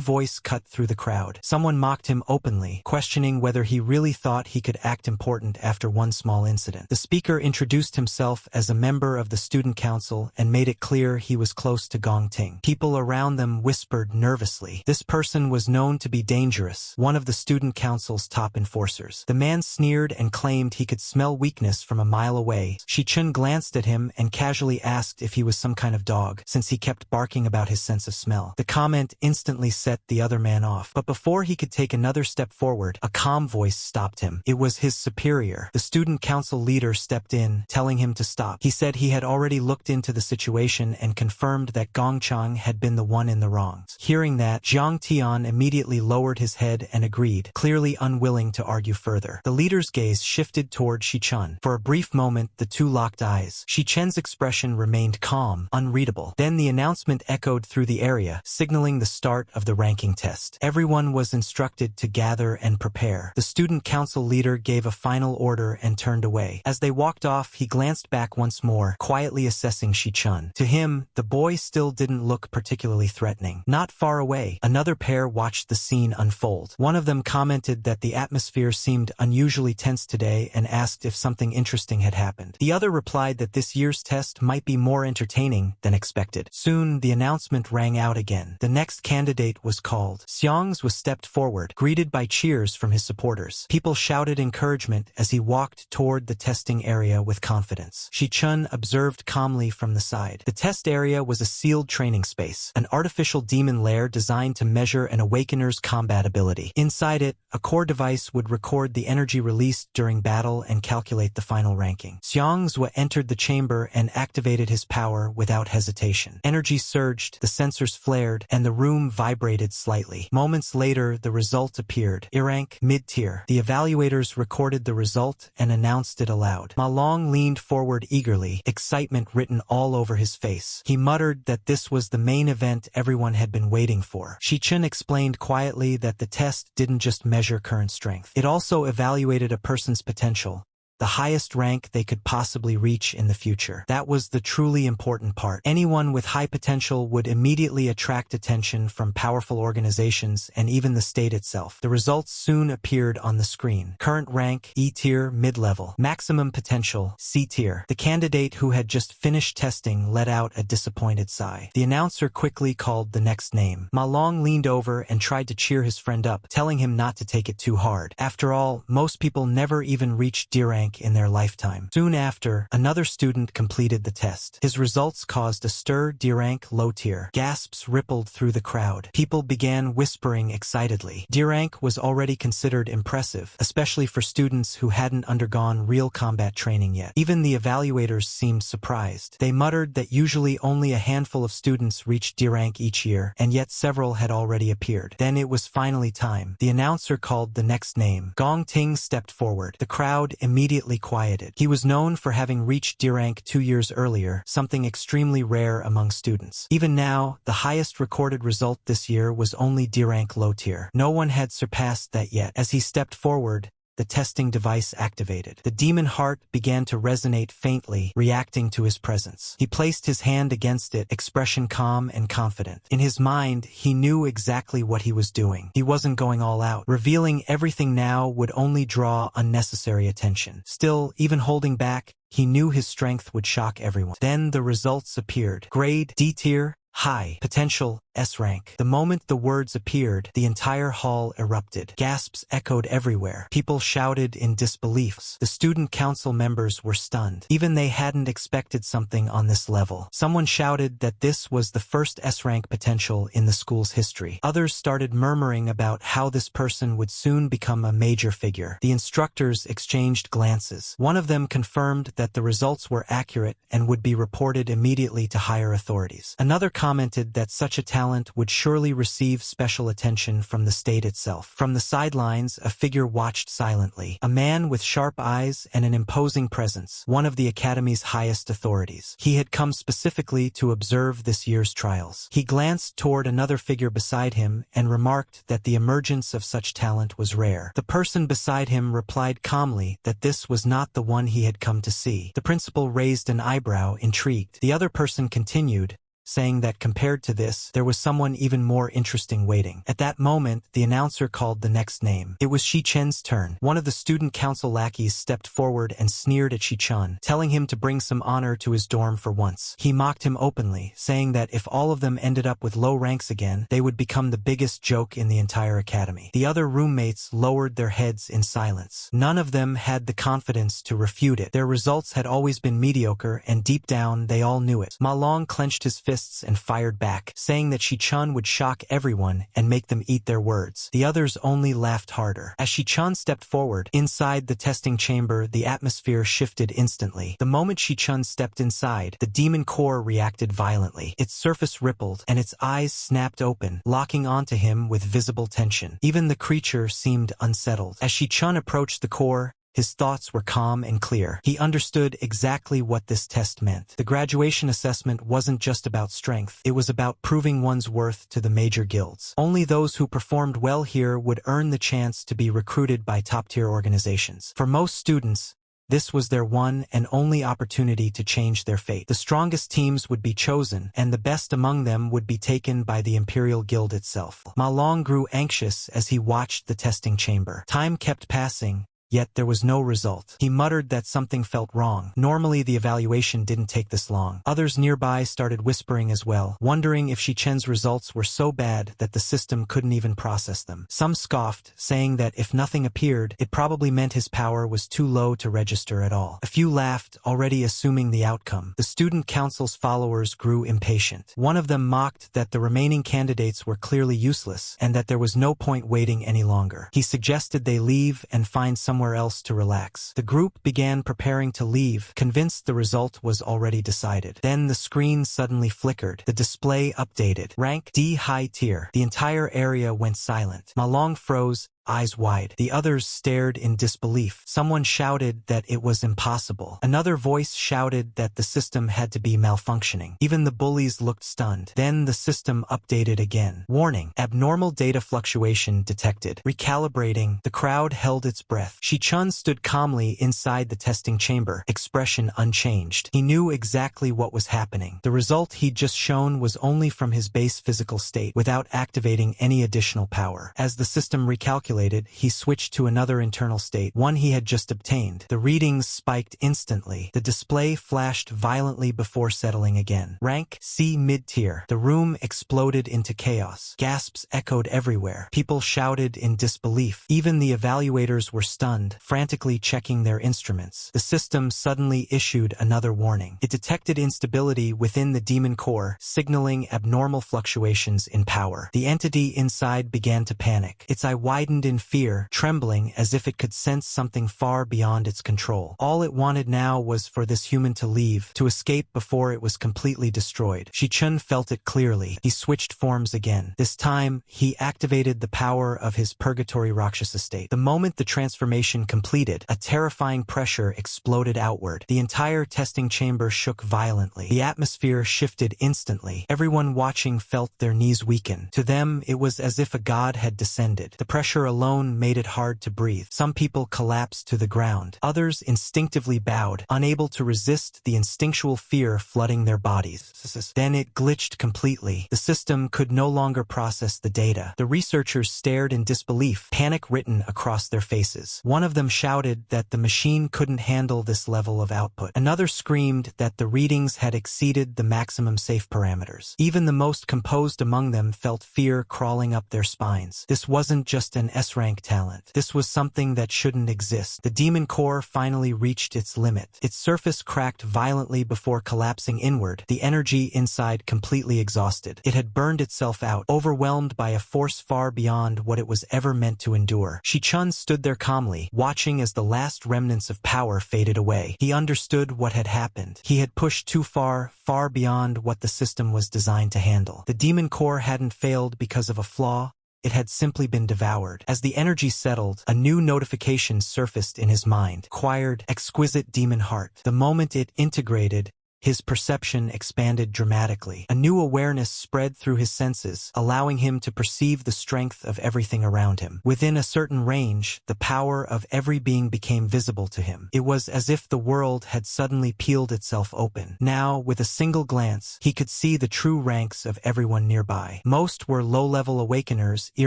voice cut through the crowd. Someone mocked him openly, questioning whether he really thought he could act important after one small incident. The speaker introduced himself as a member of the student council and made it clear he was close to Gong Ting. People around them whispered nervously. This person was known to be dangerous, one of the student council's top enforcers. The man sneered and claimed he could smell weakness from a mile away. Shi-chun glanced at him and casually asked if he was some kind of dog, since he kept barking about his sense of smell. The comment instantly set the other man off, but before he could take another step forward, a calm voice stopped him. It was his superior. The student council leader stepped in, telling him to stop. He said he had already looked into the situation and confirmed that Gong Chang had been the one in the wrongs. Hearing that, Jiang Tian immediately lowered his head and agreed, clearly unwilling to argue further. The leader's gaze shifted toward Shi-chun. For a brief moment, the two locked eyes. Shi-chen's expression remained calm, unreadable. Then the announcement echoed through the area, signaling the start of the ranking test. Everyone was instructed to gather and prepare. The student council leader gave a final order and turned away. As they walked off, he glanced back once more, quietly assessing Shi-chun. To him, the boy still didn't look particularly threatening. Not far away, another pair watched the scene unfold. One of them commented that the atmosphere seemed unusually tense today and asked if something interesting had happened. The other replied that this year's test might be more entertaining than expected. Soon, the announcement rang out again. The next candidate was called. Xiang's was stepped forward, greeted by cheers from his supporters. People shouted encouragement as he walked toward the testing area with confidence. Shi-chun observed calmly from the side. The test area was a sealed training space, an artificial demon lair designed to measure an awakener's combat ability. Inside it, a core device would record the energy released during battle and calculate the final ranking. Xiangzhua entered the chamber and activated his power without hesitation. Energy surged, the sensors flared, and the room vibrated slightly. Moments later, the result appeared. Rank mid-tier. The evaluators recorded the result and announced it aloud. Ma Long leaned forward eagerly, excitement written all over his face. He muttered that this was the main event everyone had been waiting for. Shi-chun explained quietly that the test didn't just measure current strength. It also evaluated a person's potential, the highest rank they could possibly reach in the future. That was the truly important part. Anyone with high potential would immediately attract attention from powerful organizations and even the state itself. The results soon appeared on the screen. Current rank, E-tier, mid-level. Maximum potential, C-tier. The candidate who had just finished testing let out a disappointed sigh. The announcer quickly called the next name. Ma Long leaned over and tried to cheer his friend up, telling him not to take it too hard. After all, most people never even reached D rank in their lifetime. Soon after, another student completed the test. His results caused a stir. D rank, low tier. Gasps rippled through the crowd. People began whispering excitedly. D rank was already considered impressive, especially for students who hadn't undergone real combat training yet. Even the evaluators seemed surprised. They muttered that usually only a handful of students reached D rank each year, and yet several had already appeared. Then it was finally time. The announcer called the next name. Gong Ting stepped forward. The crowd immediately quieted. He was known for having reached D rank 2 years earlier, something extremely rare among students. Even now, the highest recorded result this year was only D rank low tier. No one had surpassed that yet. As he stepped forward, the testing device activated. The demon heart began to resonate faintly, reacting to his presence. He placed his hand against it, expression calm and confident. In his mind, he knew exactly what he was doing. He wasn't going all out. Revealing everything now would only draw unnecessary attention. Still, even holding back, he knew his strength would shock everyone. Then the results appeared. Grade, D tier, high. Potential, SSS rank. The moment the words appeared, the entire hall erupted. Gasps echoed everywhere. People shouted in disbelief. The student council members were stunned. Even they hadn't expected something on this level. Someone shouted that this was the first S-rank potential in the school's history. Others started murmuring about how this person would soon become a major figure. The instructors exchanged glances. One of them confirmed that the results were accurate and would be reported immediately to higher authorities. Another commented that such a talent would surely receive special attention from the state itself. From the sidelines, a figure watched silently. A man with sharp eyes and an imposing presence, one of the academy's highest authorities. He had come specifically to observe this year's trials. He glanced toward another figure beside him and remarked that the emergence of such talent was rare. The person beside him replied calmly that this was not the one he had come to see. The principal raised an eyebrow, intrigued. The other person continued, saying that compared to this, there was someone even more interesting waiting. At that moment, the announcer called the next name. It was Shi-chen's turn. One of the student council lackeys stepped forward and sneered at Shi-chen, telling him to bring some honor to his dorm for once. He mocked him openly, saying that if all of them ended up with low ranks again, they would become the biggest joke in the entire academy. The other roommates lowered their heads in silence. None of them had the confidence to refute it. Their results had always been mediocre, and deep down, they all knew it. Ma Long clenched his fists and fired back, saying that Shi-chen would shock everyone and make them eat their words. The others only laughed harder. As Shi-chen stepped forward, inside the testing chamber, the atmosphere shifted instantly. The moment Shi-chen stepped inside, the demon core reacted violently. Its surface rippled, and its eyes snapped open, locking onto him with visible tension. Even the creature seemed unsettled. As Shi-chen approached the core, his thoughts were calm and clear. He understood exactly what this test meant. The graduation assessment wasn't just about strength. It was about proving one's worth to the major guilds. Only those who performed well here would earn the chance to be recruited by top-tier organizations. For most students, this was their one and only opportunity to change their fate. The strongest teams would be chosen, and the best among them would be taken by the Imperial Guild itself. Ma Long grew anxious as he watched the testing chamber. Time kept passing, yet there was no result. He muttered that something felt wrong. Normally the evaluation didn't take this long. Others nearby started whispering as well, wondering if Shi-chen's results were so bad that the system couldn't even process them. Some scoffed, saying that if nothing appeared, it probably meant his power was too low to register at all. A few laughed, already assuming the outcome. The student council's followers grew impatient. One of them mocked that the remaining candidates were clearly useless, and that there was no point waiting any longer. He suggested they leave and find somewhere else to relax. The group began preparing to leave, convinced the result was already decided. Then the screen suddenly flickered. The display updated. Rank D high tier. The entire area went silent. Ma Long froze, eyes wide. The others stared in disbelief. Someone shouted that it was impossible. Another voice shouted that the system had to be malfunctioning. Even the bullies looked stunned. Then the system updated again. Warning: abnormal data fluctuation detected. Recalibrating. The crowd held its breath. Shi-chen stood calmly inside the testing chamber, expression unchanged. He knew exactly what was happening. The result he'd just shown was only from his base physical state, without activating any additional power. As the system recalculated, he switched to another internal state, one he had just obtained. The readings spiked instantly. The display flashed violently before settling again. Rank C mid-tier. The room exploded into chaos. Gasps echoed everywhere. People shouted in disbelief. Even the evaluators were stunned, frantically checking their instruments. The system suddenly issued another warning. It detected instability within the demon core, signaling abnormal fluctuations in power. The entity inside began to panic. Its eye widened in fear, trembling as if it could sense something far beyond its control. All it wanted now was for this human to leave, to escape before it was completely destroyed. Shi-chen felt it clearly. He switched forms again. This time, he activated the power of his Purgatory Rakshasa state. The moment the transformation completed, a terrifying pressure exploded outward. The entire testing chamber shook violently. The atmosphere shifted instantly. Everyone watching felt their knees weaken. To them, it was as if a god had descended. The pressure alone alone made it hard to breathe. Some people collapsed to the ground. Others instinctively bowed, unable to resist the instinctual fear flooding their bodies. Then it glitched completely. The system could no longer process the data. The researchers stared in disbelief, panic written across their faces. One of them shouted that the machine couldn't handle this level of output. Another screamed that the readings had exceeded the maximum safe parameters. Even the most composed among them felt fear crawling up their spines. This wasn't just an S-rank talent. This was something that shouldn't exist. The demon core finally reached its limit. Its surface cracked violently before collapsing inward, the energy inside completely exhausted. It had burned itself out, overwhelmed by a force far beyond what it was ever meant to endure. Shi-chun stood there calmly, watching as the last remnants of power faded away. He understood what had happened. He had pushed too far, far beyond what the system was designed to handle. The demon core hadn't failed because of a flaw. It had simply been devoured. As the energy settled, a new notification surfaced in his mind. Acquired exquisite demon heart. The moment it integrated, his perception expanded dramatically. A new awareness spread through his senses, allowing him to perceive the strength of everything around him. Within a certain range, the power of every being became visible to him. It was as if the world had suddenly peeled itself open. Now, with a single glance, he could see the true ranks of everyone nearby. Most were low-level awakeners, E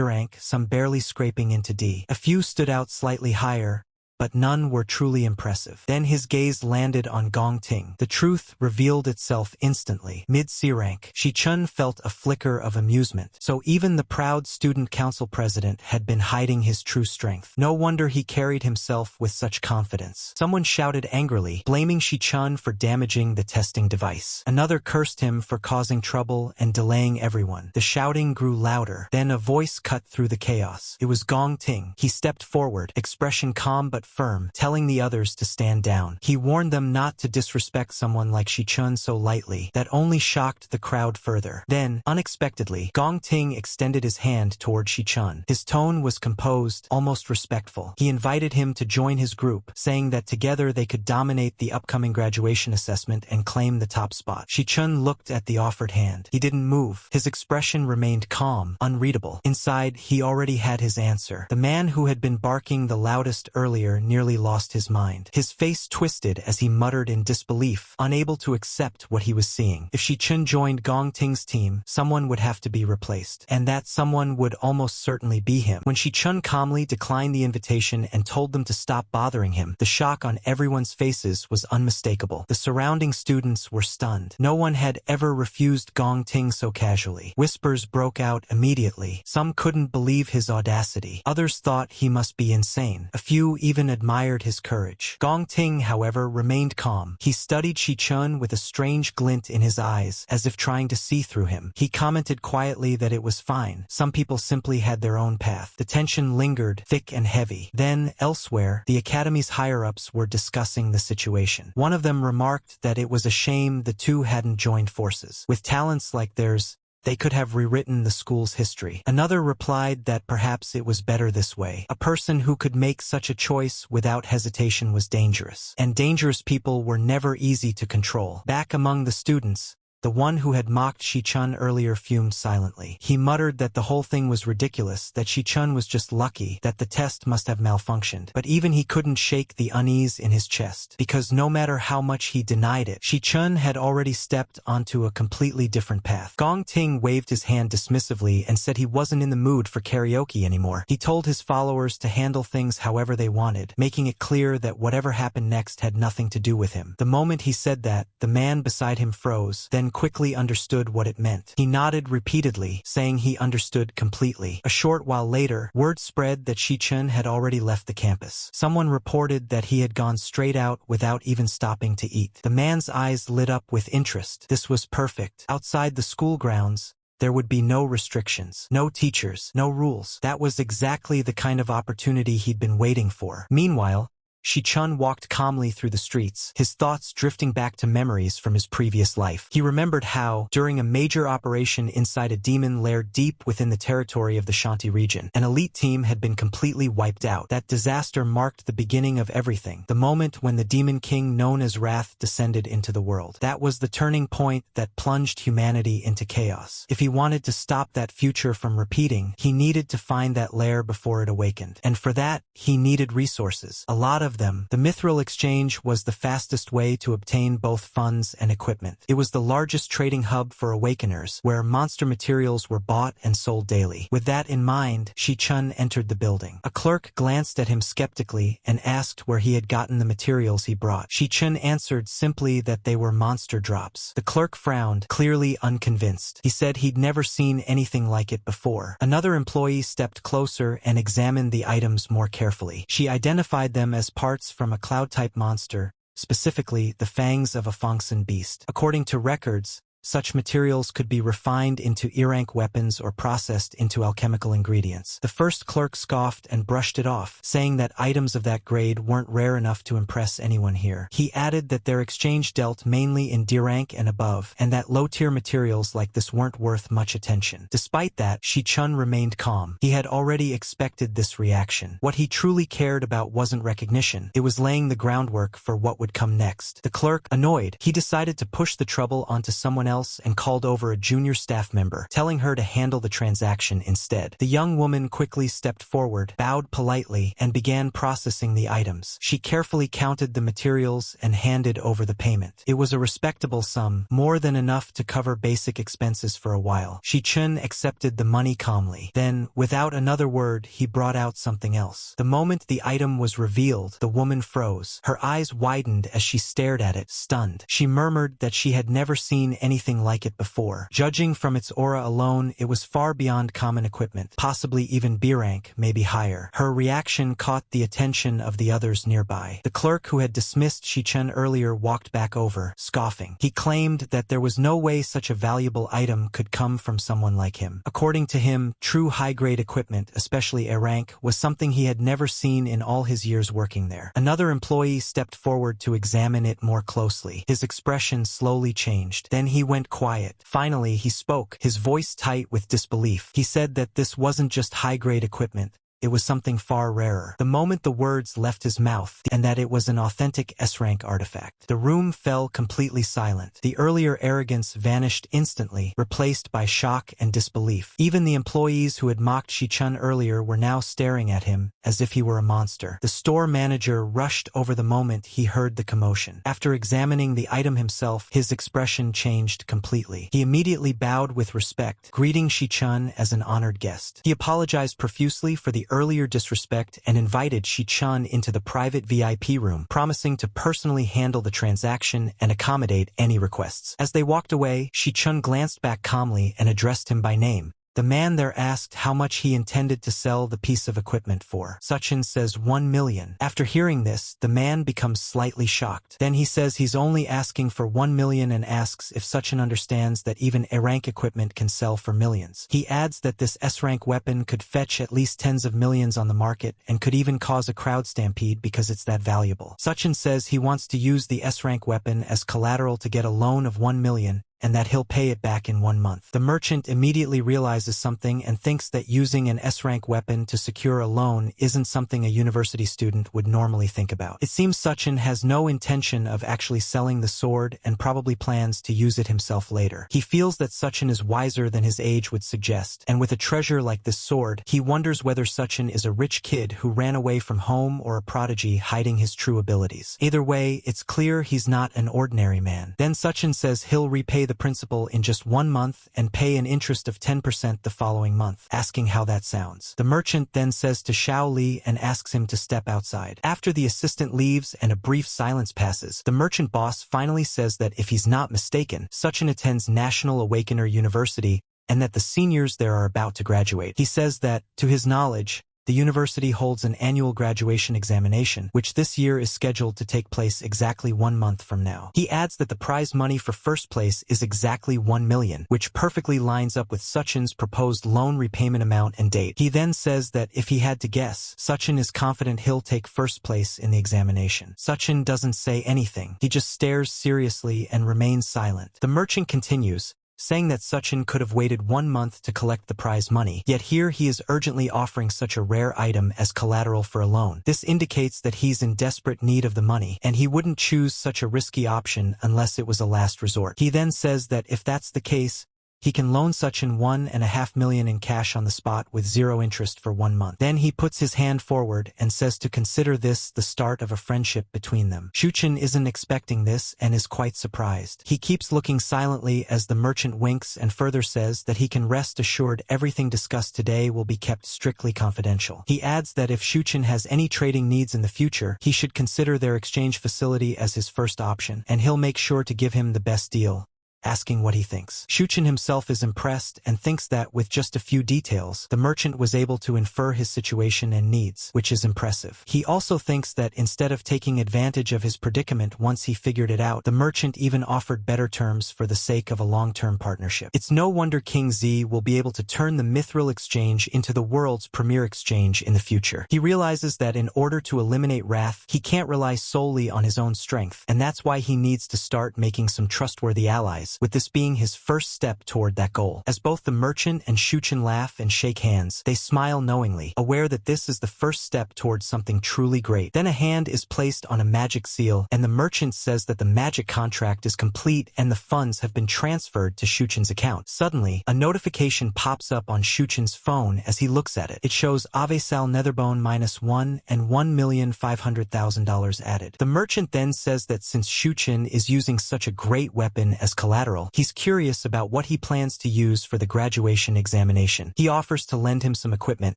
rank, some barely scraping into D. A few stood out slightly higher, but none were truly impressive. Then his gaze landed on Gong Ting. The truth revealed itself instantly. Mid-C rank. Shi-chun felt a flicker of amusement. So even the proud student council president had been hiding his true strength. No wonder he carried himself with such confidence. Someone shouted angrily, blaming Shi-chun for damaging the testing device. Another cursed him for causing trouble and delaying everyone. The shouting grew louder. Then a voice cut through the chaos. It was Gong Ting. He stepped forward, expression calm but firm, telling the others to stand down. He warned them not to disrespect someone like Shi-chun so lightly. That only shocked the crowd further. Then, unexpectedly, Gong Ting extended his hand toward Shi-chun. His tone was composed, almost respectful. He invited him to join his group, saying that together they could dominate the upcoming graduation assessment and claim the top spot. Shi-chun looked at the offered hand. He didn't move. His expression remained calm, unreadable. Inside, he already had his answer. The man who had been barking the loudest earlier nearly lost his mind. His face twisted as he muttered in disbelief, unable to accept what he was seeing. If Shi-chun joined Gong Ting's team, someone would have to be replaced. And that someone would almost certainly be him. When Shi-chun calmly declined the invitation and told them to stop bothering him, the shock on everyone's faces was unmistakable. The surrounding students were stunned. No one had ever refused Gong Ting so casually. Whispers broke out immediately. Some couldn't believe his audacity. Others thought he must be insane. A few even admired his courage. Gong Ting, however, remained calm. He studied Shi-chun with a strange glint in his eyes, as if trying to see through him. He commented quietly that it was fine. Some people simply had their own path. The tension lingered, thick and heavy. Then, elsewhere, the academy's higher-ups were discussing the situation. One of them remarked that it was a shame the two hadn't joined forces. With talents like theirs, they could have rewritten the school's history. Another replied that perhaps it was better this way. A person who could make such a choice without hesitation was dangerous. And dangerous people were never easy to control. Back among the students, the one who had mocked Shi-chun earlier fumed silently. He muttered that the whole thing was ridiculous, that Shi-chun was just lucky, that the test must have malfunctioned. But even he couldn't shake the unease in his chest, because no matter how much he denied it, Shi-chun had already stepped onto a completely different path. Gong Ting waved his hand dismissively and said he wasn't in the mood for karaoke anymore. He told his followers to handle things however they wanted, making it clear that whatever happened next had nothing to do with him. The moment he said that, the man beside him froze, then quickly understood what it meant. He nodded repeatedly, saying he understood completely. A short while later, word spread that Shi-chun had already left the campus. Someone reported that he had gone straight out without even stopping to eat. The man's eyes lit up with interest. This was perfect. Outside the school grounds, there would be no restrictions, no teachers, no rules. That was exactly the kind of opportunity he'd been waiting for. Meanwhile, Shi-chun walked calmly through the streets, his thoughts drifting back to memories from his previous life. He remembered how, during a major operation inside a demon lair deep within the territory of the Shanti region, an elite team had been completely wiped out. That disaster marked the beginning of everything, the moment when the demon king known as Wrath descended into the world. That was the turning point that plunged humanity into chaos. If he wanted to stop that future from repeating, he needed to find that lair before it awakened. And for that, he needed resources. A lot of them. The Mithril Exchange was the fastest way to obtain both funds and equipment. It was the largest trading hub for Awakeners, where monster materials were bought and sold daily. With that in mind, Shi-chun entered the building. A clerk glanced at him skeptically and asked where he had gotten the materials he brought. Shi-chun answered simply that they were monster drops. The clerk frowned, clearly unconvinced. He said he'd never seen anything like it before. Another employee stepped closer and examined the items more carefully. She identified them as parts from a cloud-type monster, specifically the fangs of a Fongson beast. According to records, such materials could be refined into E-rank weapons or processed into alchemical ingredients. The first clerk scoffed and brushed it off, saying that items of that grade weren't rare enough to impress anyone here. He added that their exchange dealt mainly in D-rank and above, and that low-tier materials like this weren't worth much attention. Despite that, Shi-chun remained calm. He had already expected this reaction. What he truly cared about wasn't recognition. It was laying the groundwork for what would come next. The clerk, annoyed, he decided to push the trouble onto someone else and called over a junior staff member, telling her to handle the transaction instead. The young woman quickly stepped forward, bowed politely, and began processing the items. She carefully counted the materials and handed over the payment. It was a respectable sum, more than enough to cover basic expenses for a while. Shi-chun accepted the money calmly. Then, without another word, he brought out something else. The moment the item was revealed, the woman froze. Her eyes widened as she stared at it, stunned. She murmured that she had never seen anything like it before. Judging from its aura alone, it was far beyond common equipment, possibly even B-rank, maybe higher. Her reaction caught the attention of the others nearby. The clerk who had dismissed Shi-chun earlier walked back over, scoffing. He claimed that there was no way such a valuable item could come from someone like him. According to him, true high-grade equipment, especially A-rank, was something he had never seen in all his years working there. Another employee stepped forward to examine it more closely. His expression slowly changed. Then he went quiet. Finally, he spoke, his voice tight with disbelief. He said that this wasn't just high-grade equipment. It was something far rarer. The moment the words left his mouth, and that it was an authentic S-rank artifact, the room fell completely silent. The earlier arrogance vanished instantly, replaced by shock and disbelief. Even the employees who had mocked Shi-chun earlier were now staring at him, as if he were a monster. The store manager rushed over the moment he heard the commotion. After examining the item himself, his expression changed completely. He immediately bowed with respect, greeting Shi-chun as an honored guest. He apologized profusely for the earlier disrespect and invited Shi-chun into the private VIP room, promising to personally handle the transaction and accommodate any requests. As they walked away, Shi-chun glanced back calmly and addressed him by name. The man there asked how much he intended to sell the piece of equipment for. Suchin says 1 million. After hearing this, the man becomes slightly shocked. Then he says he's only asking for 1 million and asks if Suchin understands that even A-rank equipment can sell for millions. He adds that this S-rank weapon could fetch at least tens of millions on the market and could even cause a crowd stampede because it's that valuable. Suchin says he wants to use the S-rank weapon as collateral to get a loan of 1 million, and that he'll pay it back in 1 month. The merchant immediately realizes something and thinks that using an S-rank weapon to secure a loan isn't something a university student would normally think about. It seems Suchin has no intention of actually selling the sword and probably plans to use it himself later. He feels that Suchin is wiser than his age would suggest, and with a treasure like this sword, he wonders whether Suchin is a rich kid who ran away from home or a prodigy hiding his true abilities. Either way, it's clear he's not an ordinary man. Then Suchin says he'll repay the principal in just 1 month and pay an interest of 10% the following month, asking how that sounds. The merchant then says to Xiao Li and asks him to step outside. After the assistant leaves and a brief silence passes, the merchant boss finally says that if he's not mistaken, Suchin attends National Awakener University and that the seniors there are about to graduate. He says that, to his knowledge, the university holds an annual graduation examination, which this year is scheduled to take place exactly 1 month from now. He adds that the prize money for first place is exactly 1 million, which perfectly lines up with Suchin's proposed loan repayment amount and date. He then says that if he had to guess, Suchin is confident he'll take first place in the examination. Suchin doesn't say anything. He just stares seriously and remains silent. The merchant continues, saying that Suchin could have waited 1 month to collect the prize money, yet here he is urgently offering such a rare item as collateral for a loan. This indicates that he's in desperate need of the money, and he wouldn't choose such a risky option unless it was a last resort. He then says that if that's the case, he can loan Suchin 1.5 million in cash on the spot with 0 interest for 1 month. Then he puts his hand forward and says to consider this the start of a friendship between them. Suchin isn't expecting this and is quite surprised. He keeps looking silently as the merchant winks and further says that he can rest assured everything discussed today will be kept strictly confidential. He adds that if Suchin has any trading needs in the future, he should consider their exchange facility as his first option, and he'll make sure to give him the best deal, asking what he thinks. Suchin himself is impressed and thinks that with just a few details, the merchant was able to infer his situation and needs, which is impressive. He also thinks that instead of taking advantage of his predicament once he figured it out, the merchant even offered better terms for the sake of a long-term partnership. It's no wonder King Z will be able to turn the Mithril exchange into the world's premier exchange in the future. He realizes that in order to eliminate Wrath, he can't rely solely on his own strength, and that's why he needs to start making some trustworthy allies, with this being his first step toward that goal. As both the merchant and Suchin laugh and shake hands, they smile knowingly, aware that this is the first step towards something truly great. Then a hand is placed on a magic seal, and the merchant says that the magic contract is complete and the funds have been transferred to Suchin's account. Suddenly, a notification pops up on Suchin's phone as he looks at it. It shows Avesal Netherbone -1 and $1,500,000 added. The merchant then says that since Suchin is using such a great weapon as collateral, he's curious about what he plans to use for the graduation examination. He offers to lend him some equipment,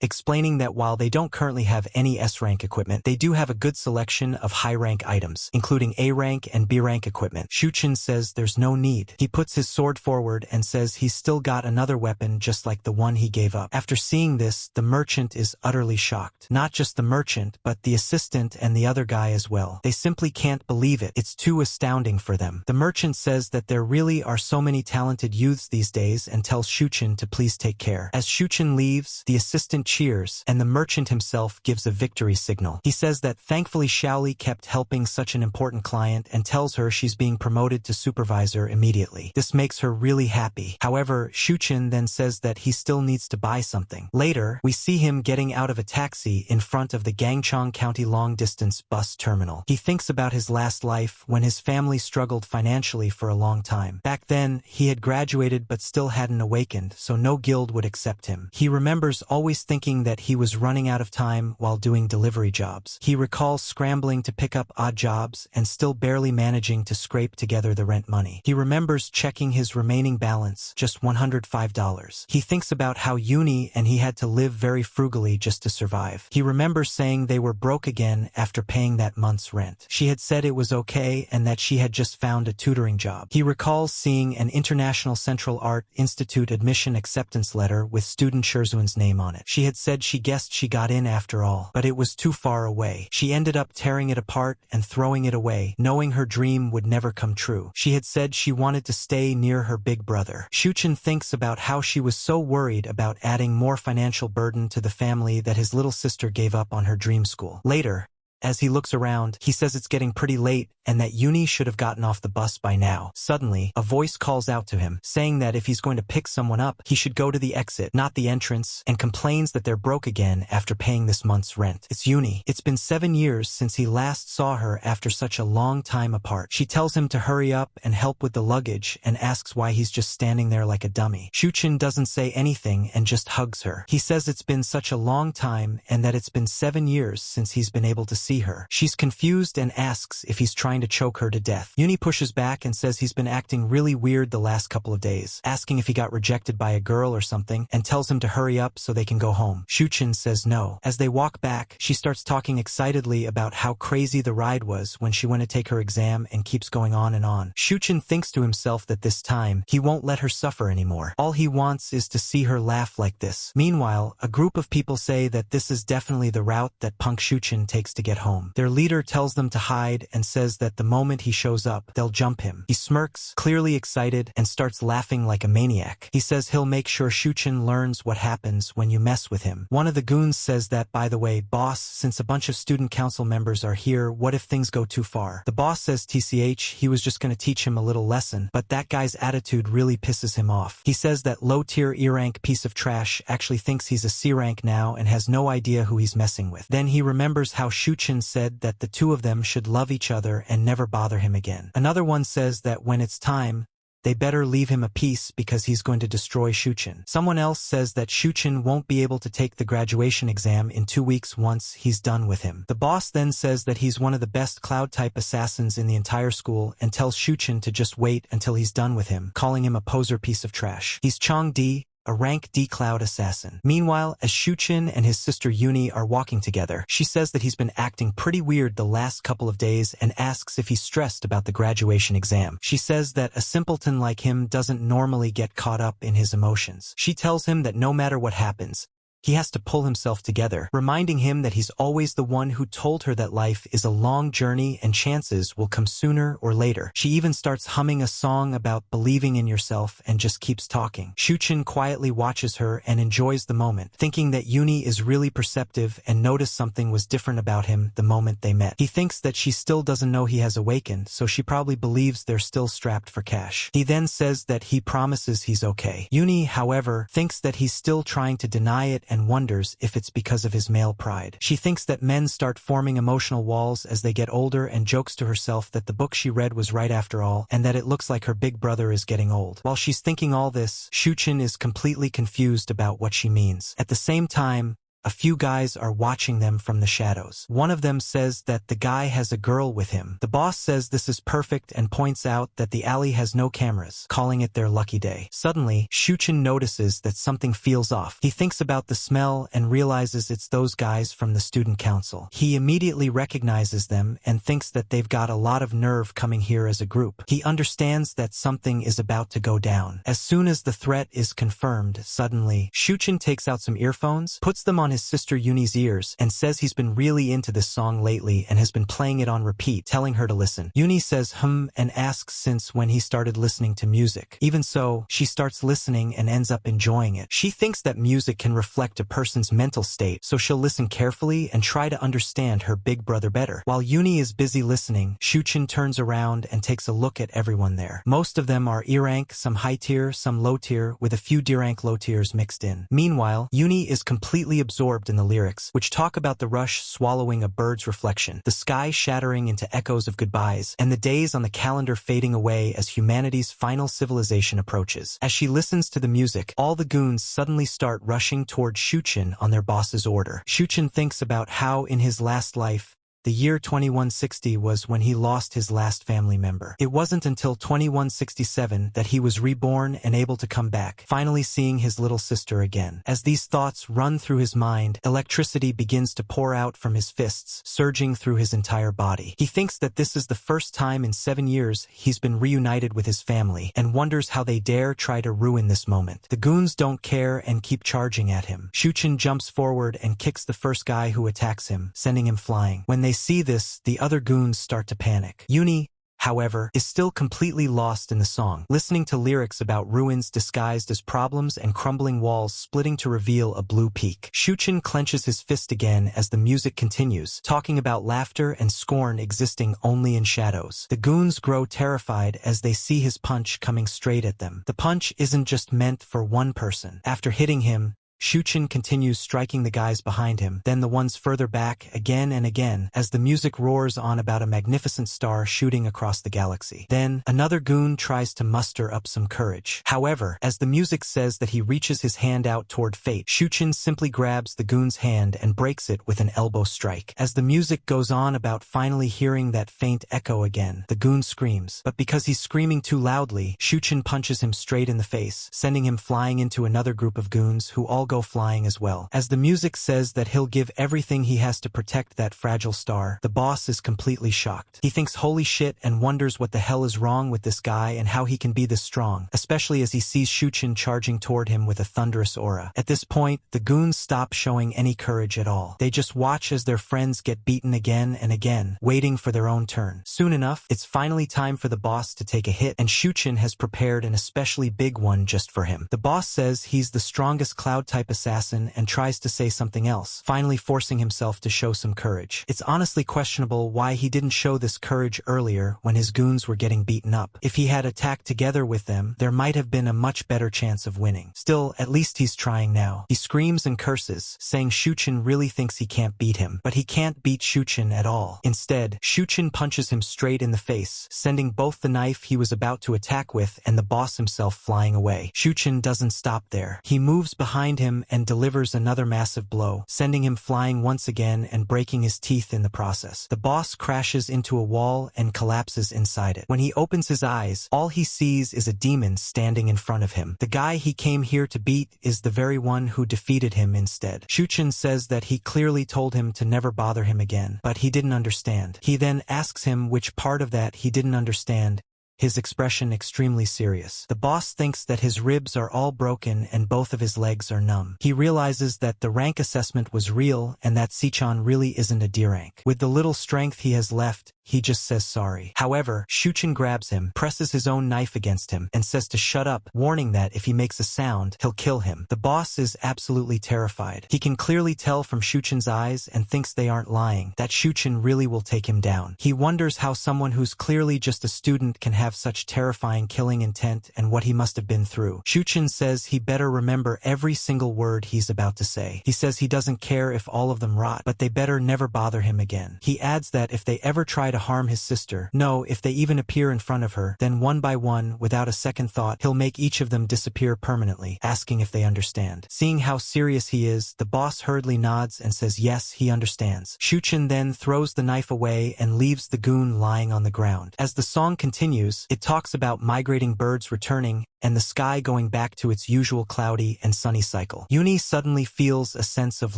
explaining that while they don't currently have any S-rank equipment, they do have a good selection of high-rank items, including A-rank and B-rank equipment. Suchin says there's no need. He puts his sword forward and says he's still got another weapon just like the one he gave up. After seeing this, the merchant is utterly shocked. Not just the merchant, but the assistant and the other guy as well. They simply can't believe it. It's too astounding for them. The merchant says that there really are so many talented youths these days and tells Suchin to please take care. As Suchin leaves, the assistant cheers, and the merchant himself gives a victory signal. He says that thankfully Shaoli kept helping such an important client and tells her she's being promoted to supervisor immediately. This makes her really happy. However, Suchin then says that he still needs to buy something. Later, we see him getting out of a taxi in front of the Gangchong County long-distance bus terminal. He thinks about his last life when his family struggled financially for a long time. Back then, he had graduated but still hadn't awakened, so no guild would accept him. He remembers always thinking that he was running out of time while doing delivery jobs. He recalls scrambling to pick up odd jobs and still barely managing to scrape together the rent money. He remembers checking his remaining balance, just $105. He thinks about how Uni and he had to live very frugally just to survive. He remembers saying they were broke again after paying that month's rent. She had said it was okay and that she had just found a tutoring job. He recalls seeing an International Central Art Institute admission acceptance letter with student Sherzuan's name on it. She had said she guessed she got in after all, but it was too far away. She ended up tearing it apart and throwing it away, knowing her dream would never come true. She had said she wanted to stay near her big brother. Suchin thinks about how she was so worried about adding more financial burden to the family that his little sister gave up on her dream school. Later, as he looks around, he says it's getting pretty late and that Uni should have gotten off the bus by now. Suddenly, a voice calls out to him, saying that if he's going to pick someone up, he should go to the exit, not the entrance, and complains that they're broke again after paying this month's rent. It's Uni. It's been 7 years since he last saw her after such a long time apart. She tells him to hurry up and help with the luggage and asks why he's just standing there like a dummy. Suchin doesn't say anything and just hugs her. He says it's been such a long time and that it's been 7 years since he's been able to see see her. She's confused and asks if he's trying to choke her to death. Yuni pushes back and says he's been acting really weird the last couple of days, asking if he got rejected by a girl or something, and tells him to hurry up so they can go home. Shuchin says no. As they walk back, she starts talking excitedly about how crazy the ride was when she went to take her exam and keeps going on and on. Shuchin thinks to himself that this time, he won't let her suffer anymore. All he wants is to see her laugh like this. Meanwhile, a group of people say that this is definitely the route that punk Shuchin takes to get home. Their leader tells them to hide and says that the moment he shows up, they'll jump him. He smirks, clearly excited, and starts laughing like a maniac. He says he'll make sure Shuchin learns what happens when you mess with him. One of the goons says that, by the way, boss, since a bunch of student council members are here, what if things go too far? The boss says TCH, he was just gonna teach him a little lesson, but that guy's attitude really pisses him off. He says that low-tier E-rank piece of trash actually thinks he's a C-rank now and has no idea who he's messing with. Then he remembers how Shuchin said that the two of them should love each other and never bother him again. Another one says that when it's time, they better leave him a piece because he's going to destroy Shuchin. Someone else says that Shuchin won't be able to take the graduation exam in 2 weeks once he's done with him. The boss then says that he's one of the best cloud-type assassins in the entire school and tells Shuchin to just wait until he's done with him, calling him a poser piece of trash. He's Chong D, a rank D cloud assassin. Meanwhile, as Shuchin and his sister Yuni are walking together, she says that he's been acting pretty weird the last couple of days and asks if he's stressed about the graduation exam. She says that a simpleton like him doesn't normally get caught up in his emotions. She tells him that no matter what happens, he has to pull himself together, reminding him that he's always the one who told her that life is a long journey and chances will come sooner or later. She even starts humming a song about believing in yourself and just keeps talking. Shuchin quietly watches her and enjoys the moment, thinking that Yuni is really perceptive and noticed something was different about him the moment they met. He thinks that she still doesn't know he has awakened, so she probably believes they're still strapped for cash. He then says that he promises he's okay. Yuni, however, thinks that he's still trying to deny it and wonders if it's because of his male pride. She thinks that men start forming emotional walls as they get older and jokes to herself that the book she read was right after all, and that it looks like her big brother is getting old. While she's thinking all this, Shuchin is completely confused about what she means. At the same time, a few guys are watching them from the shadows. One of them says that the guy has a girl with him. The boss says this is perfect and points out that the alley has no cameras, calling it their lucky day. Suddenly, Shuchin notices that something feels off. He thinks about the smell and realizes it's those guys from the student council. He immediately recognizes them and thinks that they've got a lot of nerve coming here as a group. He understands that something is about to go down. As soon as the threat is confirmed, suddenly, Shuchin takes out some earphones, puts them on his sister Yuni's ears, and says he's been really into this song lately and has been playing it on repeat, telling her to listen. Yuni says and asks since when he started listening to music. Even so, she starts listening and ends up enjoying it. She thinks that music can reflect a person's mental state, so she'll listen carefully and try to understand her big brother better. While Yuni is busy listening, Shuchin turns around and takes a look at everyone there. Most of them are E-rank, some high tier, some low tier, with a few D-rank low tiers mixed in. Meanwhile, Yuni is completely absorbed in the lyrics, which talk about the rush swallowing a bird's reflection, the sky shattering into echoes of goodbyes, and the days on the calendar fading away as humanity's final civilization approaches. As she listens to the music, all the goons suddenly start rushing toward Shuchin on their boss's order. Shuchin thinks about how in his last life, the year 2160 was when he lost his last family member. It wasn't until 2167 that he was reborn and able to come back, finally seeing his little sister again. As these thoughts run through his mind, electricity begins to pour out from his fists, surging through his entire body. He thinks that this is the first time in 7 years he's been reunited with his family, and wonders how they dare try to ruin this moment. The goons don't care and keep charging at him. Shuchin jumps forward and kicks the first guy who attacks him, sending him flying. When they see this, the other goons start to panic. Yuni, however, is still completely lost in the song, listening to lyrics about ruins disguised as problems and crumbling walls splitting to reveal a blue peak. Shuchin clenches his fist again as the music continues, talking about laughter and scorn existing only in shadows. The goons grow terrified as they see his punch coming straight at them. The punch isn't just meant for one person. After hitting him, Shuchen continues striking the guys behind him, then the ones further back, again and again, as the music roars on about a magnificent star shooting across the galaxy. Then, another goon tries to muster up some courage. However, as the music says that he reaches his hand out toward fate, Shuchen simply grabs the goon's hand and breaks it with an elbow strike. As the music goes on about finally hearing that faint echo again, the goon screams, but because he's screaming too loudly, Shuchen punches him straight in the face, sending him flying into another group of goons who all go flying as well. As the music says that he'll give everything he has to protect that fragile star, the boss is completely shocked. He thinks holy shit and wonders what the hell is wrong with this guy and how he can be this strong, especially as he sees Shuchen charging toward him with a thunderous aura. At this point, the goons stop showing any courage at all. They just watch as their friends get beaten again and again, waiting for their own turn. Soon enough, it's finally time for the boss to take a hit, and Shuchen has prepared an especially big one just for him. The boss says he's the strongest cloud-type assassin and tries to say something else, finally forcing himself to show some courage. It's honestly questionable why he didn't show this courage earlier when his goons were getting beaten up. If he had attacked together with them, there might have been a much better chance of winning. Still, at least he's trying now. He screams and curses, saying Shuchen really thinks he can't beat him, but he can't beat Shuchen at all. Instead, Shuchen punches him straight in the face, sending both the knife he was about to attack with and the boss himself flying away. Shuchen doesn't stop there. He moves behind him and delivers another massive blow, sending him flying once again and breaking his teeth in the process. The boss crashes into a wall and collapses inside it. When he opens his eyes, all he sees is a demon standing in front of him. The guy he came here to beat is the very one who defeated him instead. Shuchen says that he clearly told him to never bother him again, but he didn't understand. He then asks him which part of that he didn't understand, his expression extremely serious. The boss thinks that his ribs are all broken and both of his legs are numb. He realizes that the rank assessment was real and that Sichan really isn't a D rank. With the little strength he has left, he just says sorry. However, Shuchen grabs him, presses his own knife against him, and says to shut up, warning that if he makes a sound, he'll kill him. The boss is absolutely terrified. He can clearly tell from Shuchen's eyes and thinks they aren't lying, that Shuchen really will take him down. He wonders how someone who's clearly just a student can have such terrifying killing intent and what he must have been through. Shuchen says he better remember every single word he's about to say. He says he doesn't care if all of them rot, but they better never bother him again. He adds that if they ever try to harm his sister, no, if they even appear in front of her, then one by one, without a second thought, he'll make each of them disappear permanently, asking if they understand. Seeing how serious he is, the boss hurriedly nods and says yes, he understands. Shuchen then throws the knife away and leaves the goon lying on the ground. As the song continues, it talks about migrating birds returning and the sky going back to its usual cloudy and sunny cycle. Uni suddenly feels a sense of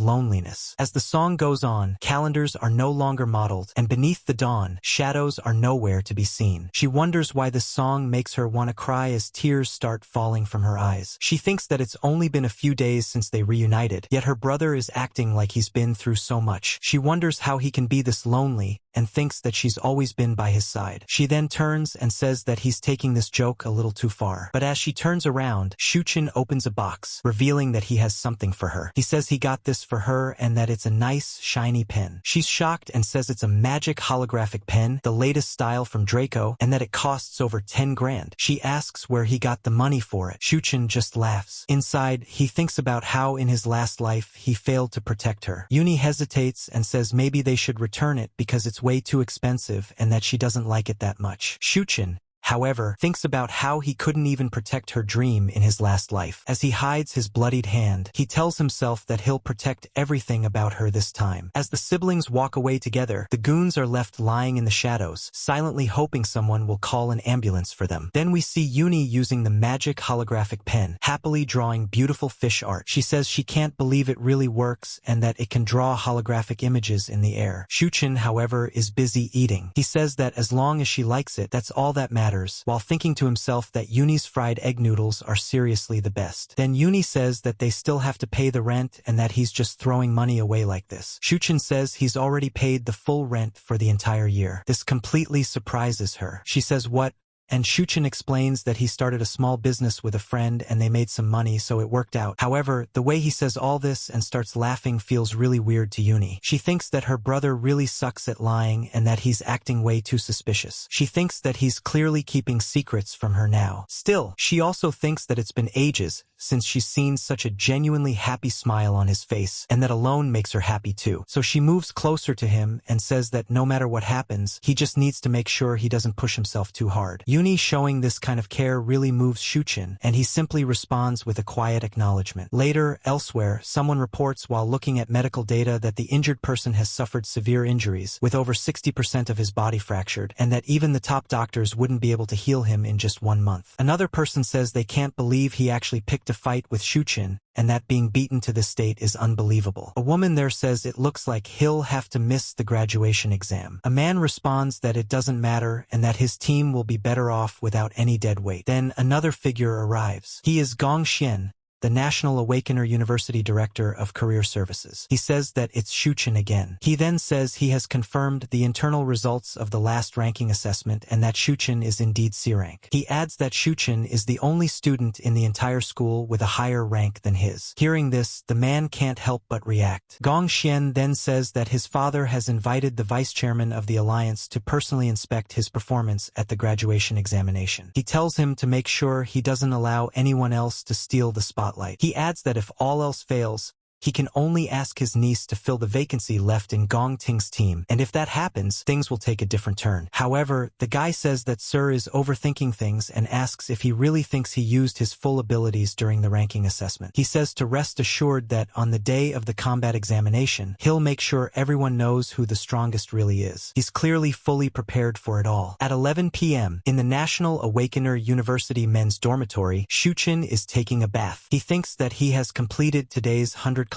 loneliness. As the song goes on, calendars are no longer modeled, and beneath the dawn, shadows are nowhere to be seen. She wonders why the song makes her want to cry as tears start falling from her eyes. She thinks that it's only been a few days since they reunited, yet her brother is acting like he's been through so much. She wonders how he can be this lonely, and thinks that she's always been by his side. She then turns and says that he's taking this joke a little too far. But as she turns around, Shuchen opens a box, revealing that he has something for her. He says he got this for her and that it's a nice, shiny pen. She's shocked and says it's a magic holographic pen, the latest style from Draco, and that it costs over 10 grand. She asks where he got the money for it. Shuchen just laughs. Inside, he thinks about how in his last life he failed to protect her. Uni hesitates and says maybe they should return it because it's way too expensive and that she doesn't like it that much. Shuchen, however, thinks about how he couldn't even protect her dream in his last life. As he hides his bloodied hand, he tells himself that he'll protect everything about her this time. As the siblings walk away together, the goons are left lying in the shadows, silently hoping someone will call an ambulance for them. Then we see Uni using the magic holographic pen, happily drawing beautiful fish art. She says she can't believe it really works and that it can draw holographic images in the air. Shuchen, however, is busy eating. He says that as long as she likes it, that's all that matters, while thinking to himself that Uni's fried egg noodles are seriously the best. Then Uni says that they still have to pay the rent and that he's just throwing money away like this. Shuchen says he's already paid the full rent for the entire year. This completely surprises her. She says, "What? and Shuchen explains that he started a small business with a friend and they made some money, so it worked out. However, the way he says all this and starts laughing feels really weird to Yuni. She thinks that her brother really sucks at lying and that he's acting way too suspicious. She thinks that he's clearly keeping secrets from her now. Still, she also thinks that it's been ages since she's seen such a genuinely happy smile on his face, and that alone makes her happy too. So she moves closer to him and says that no matter what happens, he just needs to make sure he doesn't push himself too hard. Yuni showing this kind of care really moves Shuchen, and he simply responds with a quiet acknowledgement. Later, elsewhere, someone reports while looking at medical data that the injured person has suffered severe injuries, with over 60% of his body fractured, and that even the top doctors wouldn't be able to heal him in just 1 month. Another person says they can't believe he actually picked a fight with Shuchen, and that being beaten to this state is unbelievable. A woman there says it looks like he'll have to miss the graduation exam. A man responds that it doesn't matter and that his team will be better off without any dead weight. Then another figure arrives. He is Gong Xian, the National Awakener University Director of Career Services. He says that it's Shuchen again. He then says he has confirmed the internal results of the last ranking assessment and that Shuchen is indeed C rank. He adds that Shuchen is the only student in the entire school with a higher rank than his. Hearing this, the man can't help but react. Gong Xian then says that his father has invited the vice chairman of the alliance to personally inspect his performance at the graduation examination. He tells him to make sure he doesn't allow anyone else to steal the spotlight. He adds that if all else fails, he can only ask his niece to fill the vacancy left in Gong Ting's team, and if that happens, things will take a different turn. However, the guy says that Sir is overthinking things and asks if he really thinks he used his full abilities during the ranking assessment. He says to rest assured that on the day of the combat examination, he'll make sure everyone knows who the strongest really is. He's clearly fully prepared for it all. At 11 p.m., in the National Awakener University men's dormitory, Shuchen is taking a bath. He thinks that he has completed today's 100-kilometer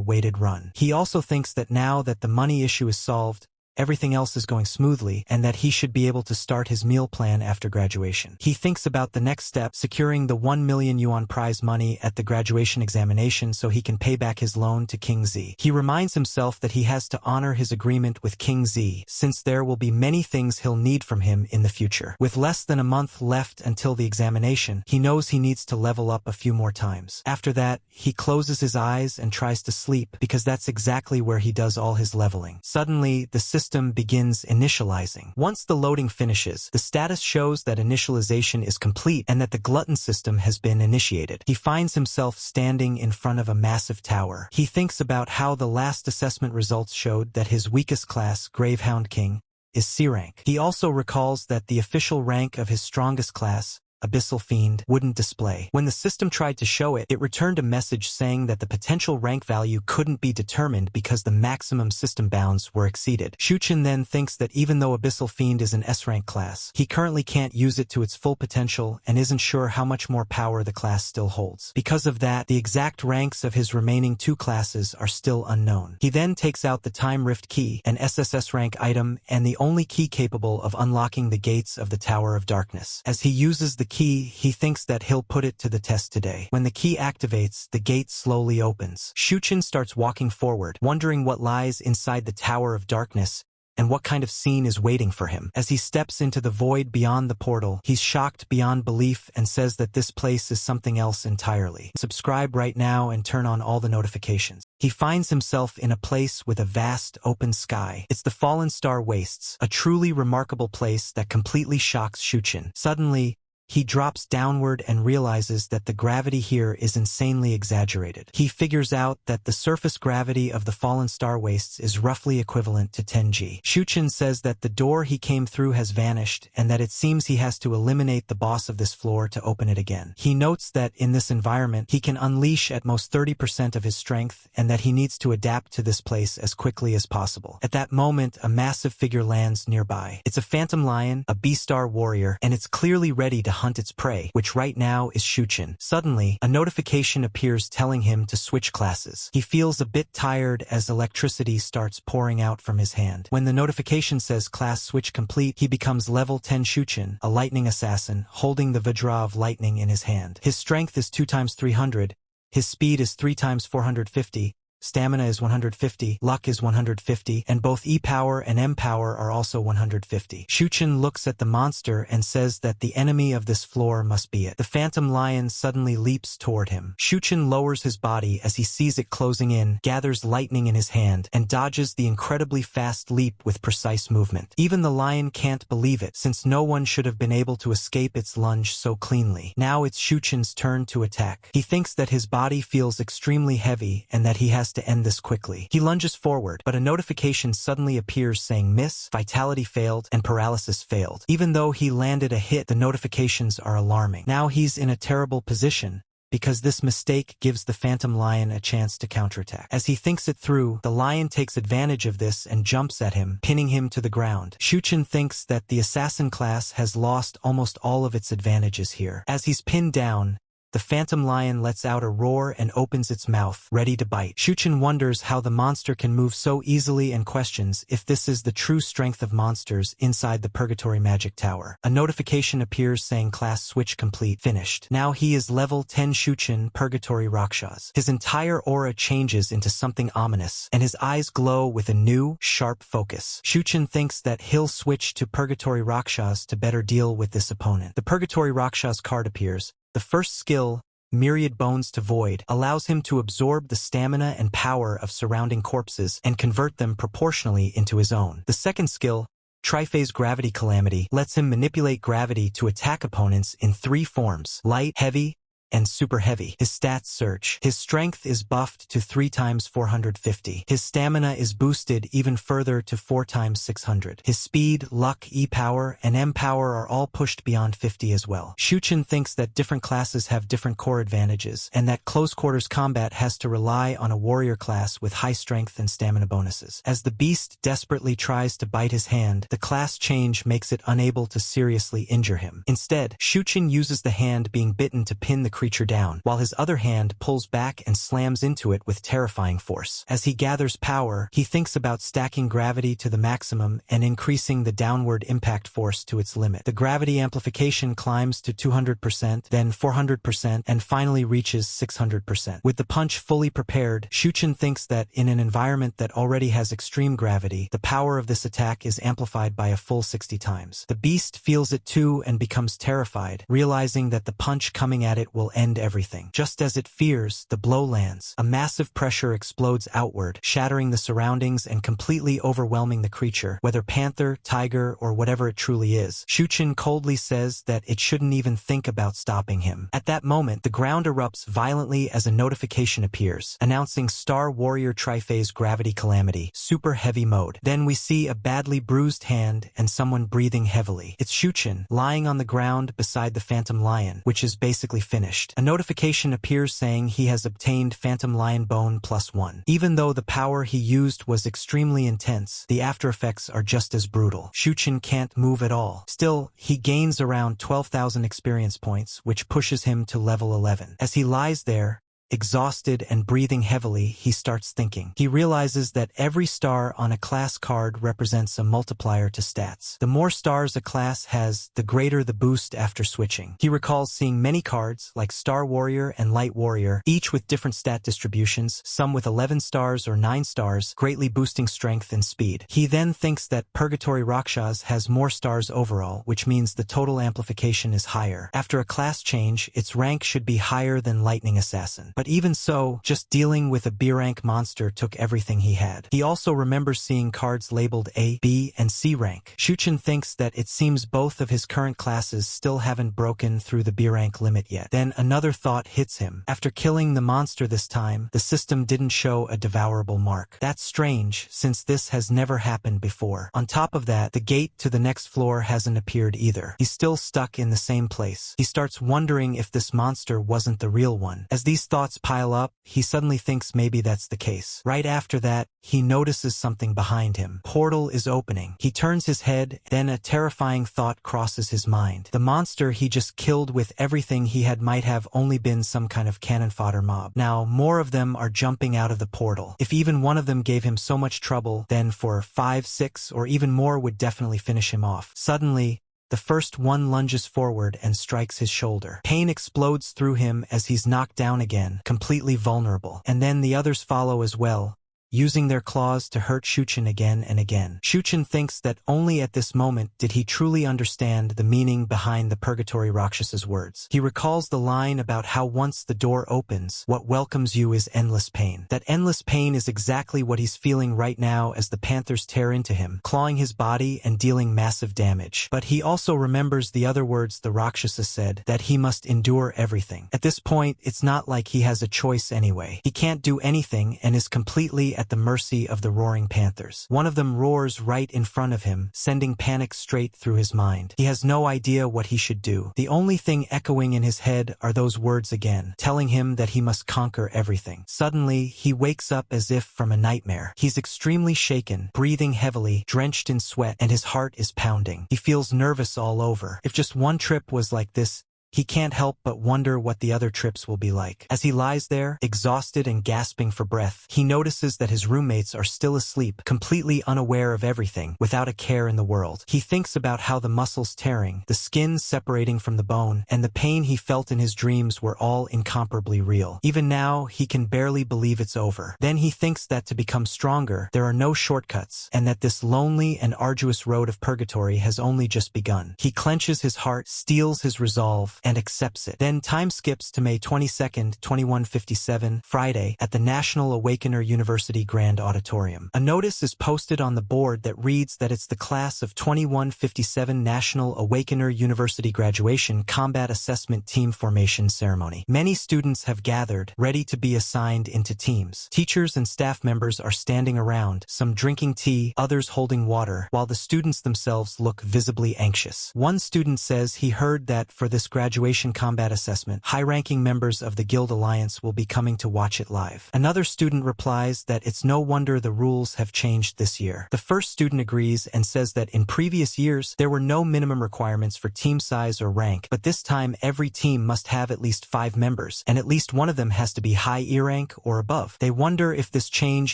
weighted run. He also thinks that now that the money issue is solved, everything else is going smoothly, and that he should be able to start his meal plan after graduation. He thinks about the next step, securing the 1 million yuan prize money at the graduation examination so he can pay back his loan to King Z. He reminds himself that he has to honor his agreement with King Z, since there will be many things he'll need from him in the future. With less than a month left until the examination, he knows he needs to level up a few more times. After that, he closes his eyes and tries to sleep, because that's exactly where he does all his leveling. Suddenly, the system begins initializing. Once the loading finishes, the status shows that initialization is complete and that the glutton system has been initiated. He finds himself standing in front of a massive tower. He thinks about how the last assessment results showed that his weakest class, Gravehound King, is C rank. He also recalls that the official rank of his strongest class, Abyssal Fiend, wouldn't display. When the system tried to show it, it returned a message saying that the potential rank value couldn't be determined because the maximum system bounds were exceeded. Shuchen then thinks that even though Abyssal Fiend is an S-rank class, he currently can't use it to its full potential and isn't sure how much more power the class still holds. Because of that, the exact ranks of his remaining 2 classes are still unknown. He then takes out the Time Rift Key, an SSS rank item and the only key capable of unlocking the gates of the Tower of Darkness. As he uses the key, he thinks that he'll put it to the test today. When the key activates, the gate slowly opens. Shuchen starts walking forward, wondering what lies inside the Tower of Darkness and what kind of scene is waiting for him. As he steps into the void beyond the portal, he's shocked beyond belief and says that this place is something else entirely. Subscribe right now and turn on all the notifications. He finds himself in a place with a vast open sky. It's the Fallen Star Wastes, a truly remarkable place that completely shocks Shuchen. Suddenly, he drops downward and realizes that the gravity here is insanely exaggerated. He figures out that the surface gravity of the Fallen Star Wastes is roughly equivalent to 10G. Shuchen says that the door he came through has vanished and that it seems he has to eliminate the boss of this floor to open it again. He notes that in this environment, he can unleash at most 30% of his strength and that he needs to adapt to this place as quickly as possible. At that moment, a massive figure lands nearby. It's a phantom lion, a B-star warrior, and it's clearly ready to hunt its prey, which right now is Shuchen. Suddenly, a notification appears telling him to switch classes. He feels a bit tired as electricity starts pouring out from his hand. When the notification says class switch complete, he becomes level 10 Shuchen, a lightning assassin, holding the Vajra of lightning in his hand. His strength is 2 times 300, his speed is 3 times 450, stamina is 150, luck is 150, and both E-power and M-power are also 150. Shuchen looks at the monster and says that the enemy of this floor must be it. The phantom lion suddenly leaps toward him. Shuchen lowers his body as he sees it closing in, gathers lightning in his hand, and dodges the incredibly fast leap with precise movement. Even the lion can't believe it, since no one should have been able to escape its lunge so cleanly. Now it's Shuchen's turn to attack. He thinks that his body feels extremely heavy and that he has to end this quickly. He lunges forward, but a notification suddenly appears saying miss, vitality failed, and paralysis failed. Even though he landed a hit, the notifications are alarming. Now he's in a terrible position, because this mistake gives the phantom lion a chance to counterattack. As he thinks it through, the lion takes advantage of this and jumps at him, pinning him to the ground. Shuchen thinks that the assassin class has lost almost all of its advantages here. As he's pinned down, the phantom lion lets out a roar and opens its mouth, ready to bite. Shuchen wonders how the monster can move so easily and questions if this is the true strength of monsters inside the Purgatory Magic Tower. A notification appears saying class switch complete, finished. Now he is level 10 Shuchen Purgatory Rakshas. His entire aura changes into something ominous, and his eyes glow with a new, sharp focus. Shuchen thinks that he'll switch to Purgatory Rakshas to better deal with this opponent. The Purgatory Rakshas card appears. The first skill, Myriad Bones to Void, allows him to absorb the stamina and power of surrounding corpses and convert them proportionally into his own. The second skill, Triphase Gravity Calamity, lets him manipulate gravity to attack opponents in 3 forms: light, heavy, and super heavy. His stats surge. His strength is buffed to 3 times 450. His stamina is boosted even further to 4 times 600. His speed, luck, E-power, and M-power are all pushed beyond 50 as well. Shuchen thinks that different classes have different core advantages, and that close quarters combat has to rely on a warrior class with high strength and stamina bonuses. As the beast desperately tries to bite his hand, the class change makes it unable to seriously injure him. Instead, Shuchen uses the hand being bitten to pin the creature down, while his other hand pulls back and slams into it with terrifying force. As he gathers power, he thinks about stacking gravity to the maximum and increasing the downward impact force to its limit. The gravity amplification climbs to 200%, then 400%, and finally reaches 600%. With the punch fully prepared, Shuchen thinks that in an environment that already has extreme gravity, the power of this attack is amplified by a full 60 times. The beast feels it too and becomes terrified, realizing that the punch coming at it will end everything. Just as it fears, the blow lands. A massive pressure explodes outward, shattering the surroundings and completely overwhelming the creature, whether panther, tiger, or whatever it truly is. Shuchen coldly says that it shouldn't even think about stopping him. At that moment, the ground erupts violently as a notification appears, announcing Star Warrior Triphase Gravity Calamity, Super Heavy Mode. Then we see a badly bruised hand and someone breathing heavily. It's Shuchen, lying on the ground beside the Phantom Lion, which is basically finished. A notification appears saying he has obtained Phantom Lion Bone +1. Even though the power he used was extremely intense, the after effects are just as brutal. Shuchen can't move at all. Still, he gains around 12,000 experience points, which pushes him to level 11. As he lies there, exhausted and breathing heavily, he starts thinking. He realizes that every star on a class card represents a multiplier to stats. The more stars a class has, the greater the boost after switching. He recalls seeing many cards, like Star Warrior and Light Warrior, each with different stat distributions, some with 11 stars or 9 stars, greatly boosting strength and speed. He then thinks that Purgatory Rakshas has more stars overall, which means the total amplification is higher. After a class change, its rank should be higher than Lightning Assassin. But even so, just dealing with a B-rank monster took everything he had. He also remembers seeing cards labeled A, B, and C rank. Shuchen thinks that it seems both of his current classes still haven't broken through the B-rank limit yet. Then another thought hits him. After killing the monster this time, the system didn't show a devourable mark. That's strange, since this has never happened before. On top of that, the gate to the next floor hasn't appeared either. He's still stuck in the same place. He starts wondering if this monster wasn't the real one. As these thoughts pile up, he suddenly thinks maybe that's the case. Right after that, he notices something behind him. Portal is opening. He turns his head, then a terrifying thought crosses his mind. The monster he just killed with everything he had might have only been some kind of cannon fodder mob. Now, more of them are jumping out of the portal. If even one of them gave him so much trouble, then for 5, 6, or even more would definitely finish him off. Suddenly, The first one lunges forward and strikes his shoulder. Pain explodes through him as he's knocked down again, completely vulnerable. And then the others follow as well, using their claws to hurt Shuchen again and again. Shuchen thinks that only at this moment did he truly understand the meaning behind the Purgatory Rakshasa's words. He recalls the line about how once the door opens, what welcomes you is endless pain. That endless pain is exactly what he's feeling right now as the panthers tear into him, clawing his body and dealing massive damage. But he also remembers the other words the Rakshasa said, that he must endure everything. At this point, it's not like he has a choice anyway. He can't do anything and is completely at the mercy of the roaring panthers. One of them roars right in front of him, sending panic straight through his mind. He has no idea what he should do. The only thing echoing in his head are those words again, telling him that he must conquer everything. Suddenly, he wakes up as if from a nightmare. He's extremely shaken, breathing heavily, drenched in sweat, and his heart is pounding. He feels nervous all over. If just one trip was like this, he can't help but wonder what the other trips will be like. As he lies there, exhausted and gasping for breath, he notices that his roommates are still asleep, completely unaware of everything, without a care in the world. He thinks about how the muscles tearing, the skin separating from the bone, and the pain he felt in his dreams were all incomparably real. Even now, he can barely believe it's over. Then he thinks that to become stronger, there are no shortcuts, and that this lonely and arduous road of purgatory has only just begun. He clenches his heart, steels his resolve, and accepts it. Then time skips to May 22nd, 2157, Friday, at the National Awakener University Grand Auditorium. A notice is posted on the board that reads that it's the class of 2157 National Awakener University Graduation Combat Assessment Team Formation Ceremony. Many students have gathered, ready to be assigned into teams. Teachers and staff members are standing around, some drinking tea, others holding water, while the students themselves look visibly anxious. One student says he heard that for this graduation combat assessment, high-ranking members of the Guild Alliance will be coming to watch it live. Another student replies that it's no wonder the rules have changed this year. The first student agrees and says that in previous years, there were no minimum requirements for team size or rank, but this time every team must have at least 5 members, and at least one of them has to be high E rank or above. They wonder if this change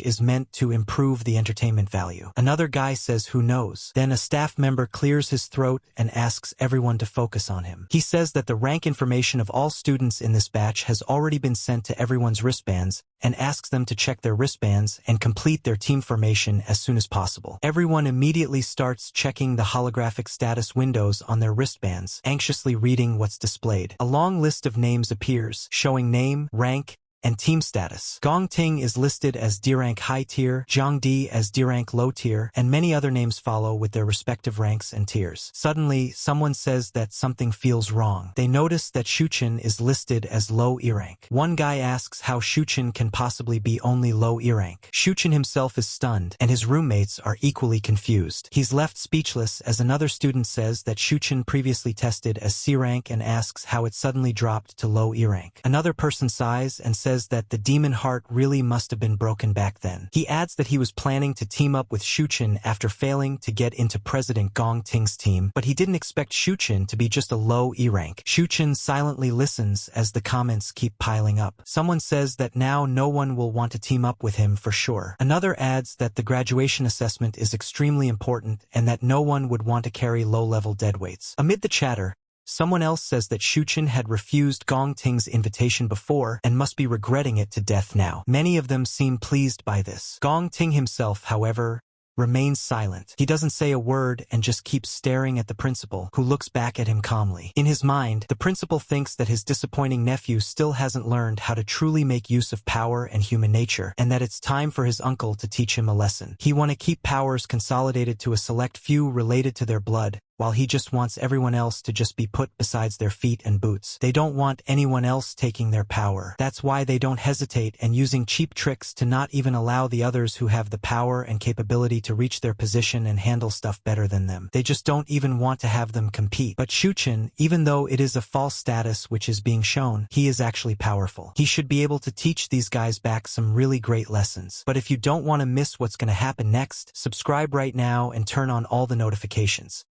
is meant to improve the entertainment value. Another guy says who knows. Then a staff member clears his throat and asks everyone to focus on him. He says that the rank information of all students in this batch has already been sent to everyone's wristbands and asks them to check their wristbands and complete their team formation as soon as possible. Everyone immediately starts checking the holographic status windows on their wristbands, anxiously reading what's displayed. A long list of names appears, showing name, rank, and team status. Gong Ting is listed as D-rank high tier, Zhang Di as D-rank low tier, and many other names follow with their respective ranks and tiers. Suddenly, someone says that something feels wrong. They notice that Shuchen is listed as low E rank. One guy asks how Shuchen can possibly be only low E rank. Shuchen himself is stunned, and his roommates are equally confused. He's left speechless as another student says that Shuchen previously tested as C rank and asks how it suddenly dropped to low E rank. Another person sighs and says that the demon heart really must have been broken back then. He adds that he was planning to team up with Shuchen after failing to get into President Gong Ting's team, but he didn't expect Shuchen to be just a low E rank. Shuchen silently listens as the comments keep piling up. Someone says that now no one will want to team up with him for sure. Another adds that the graduation assessment is extremely important and that no one would want to carry low-level deadweights. Amid the chatter, someone else says that Shuchen had refused Gong Ting's invitation before and must be regretting it to death now. Many of them seem pleased by this. Gong Ting himself, however, remains silent. He doesn't say a word and just keeps staring at the principal, who looks back at him calmly. In his mind, the principal thinks that his disappointing nephew still hasn't learned how to truly make use of power and human nature, and that it's time for his uncle to teach him a lesson. He wants to keep powers consolidated to a select few related to their blood, while he just wants everyone else to just be put besides their feet and boots. They don't want anyone else taking their power. That's why they don't hesitate and using cheap tricks to not even allow the others who have the power and capability to reach their position and handle stuff better than them. They just don't even want to have them compete. But Shuchen, even though it is a false status which is being shown, he is actually powerful. He should be able to teach these guys back some really great lessons. But if you don't want to miss what's going to happen next, subscribe right now and turn on all the notifications.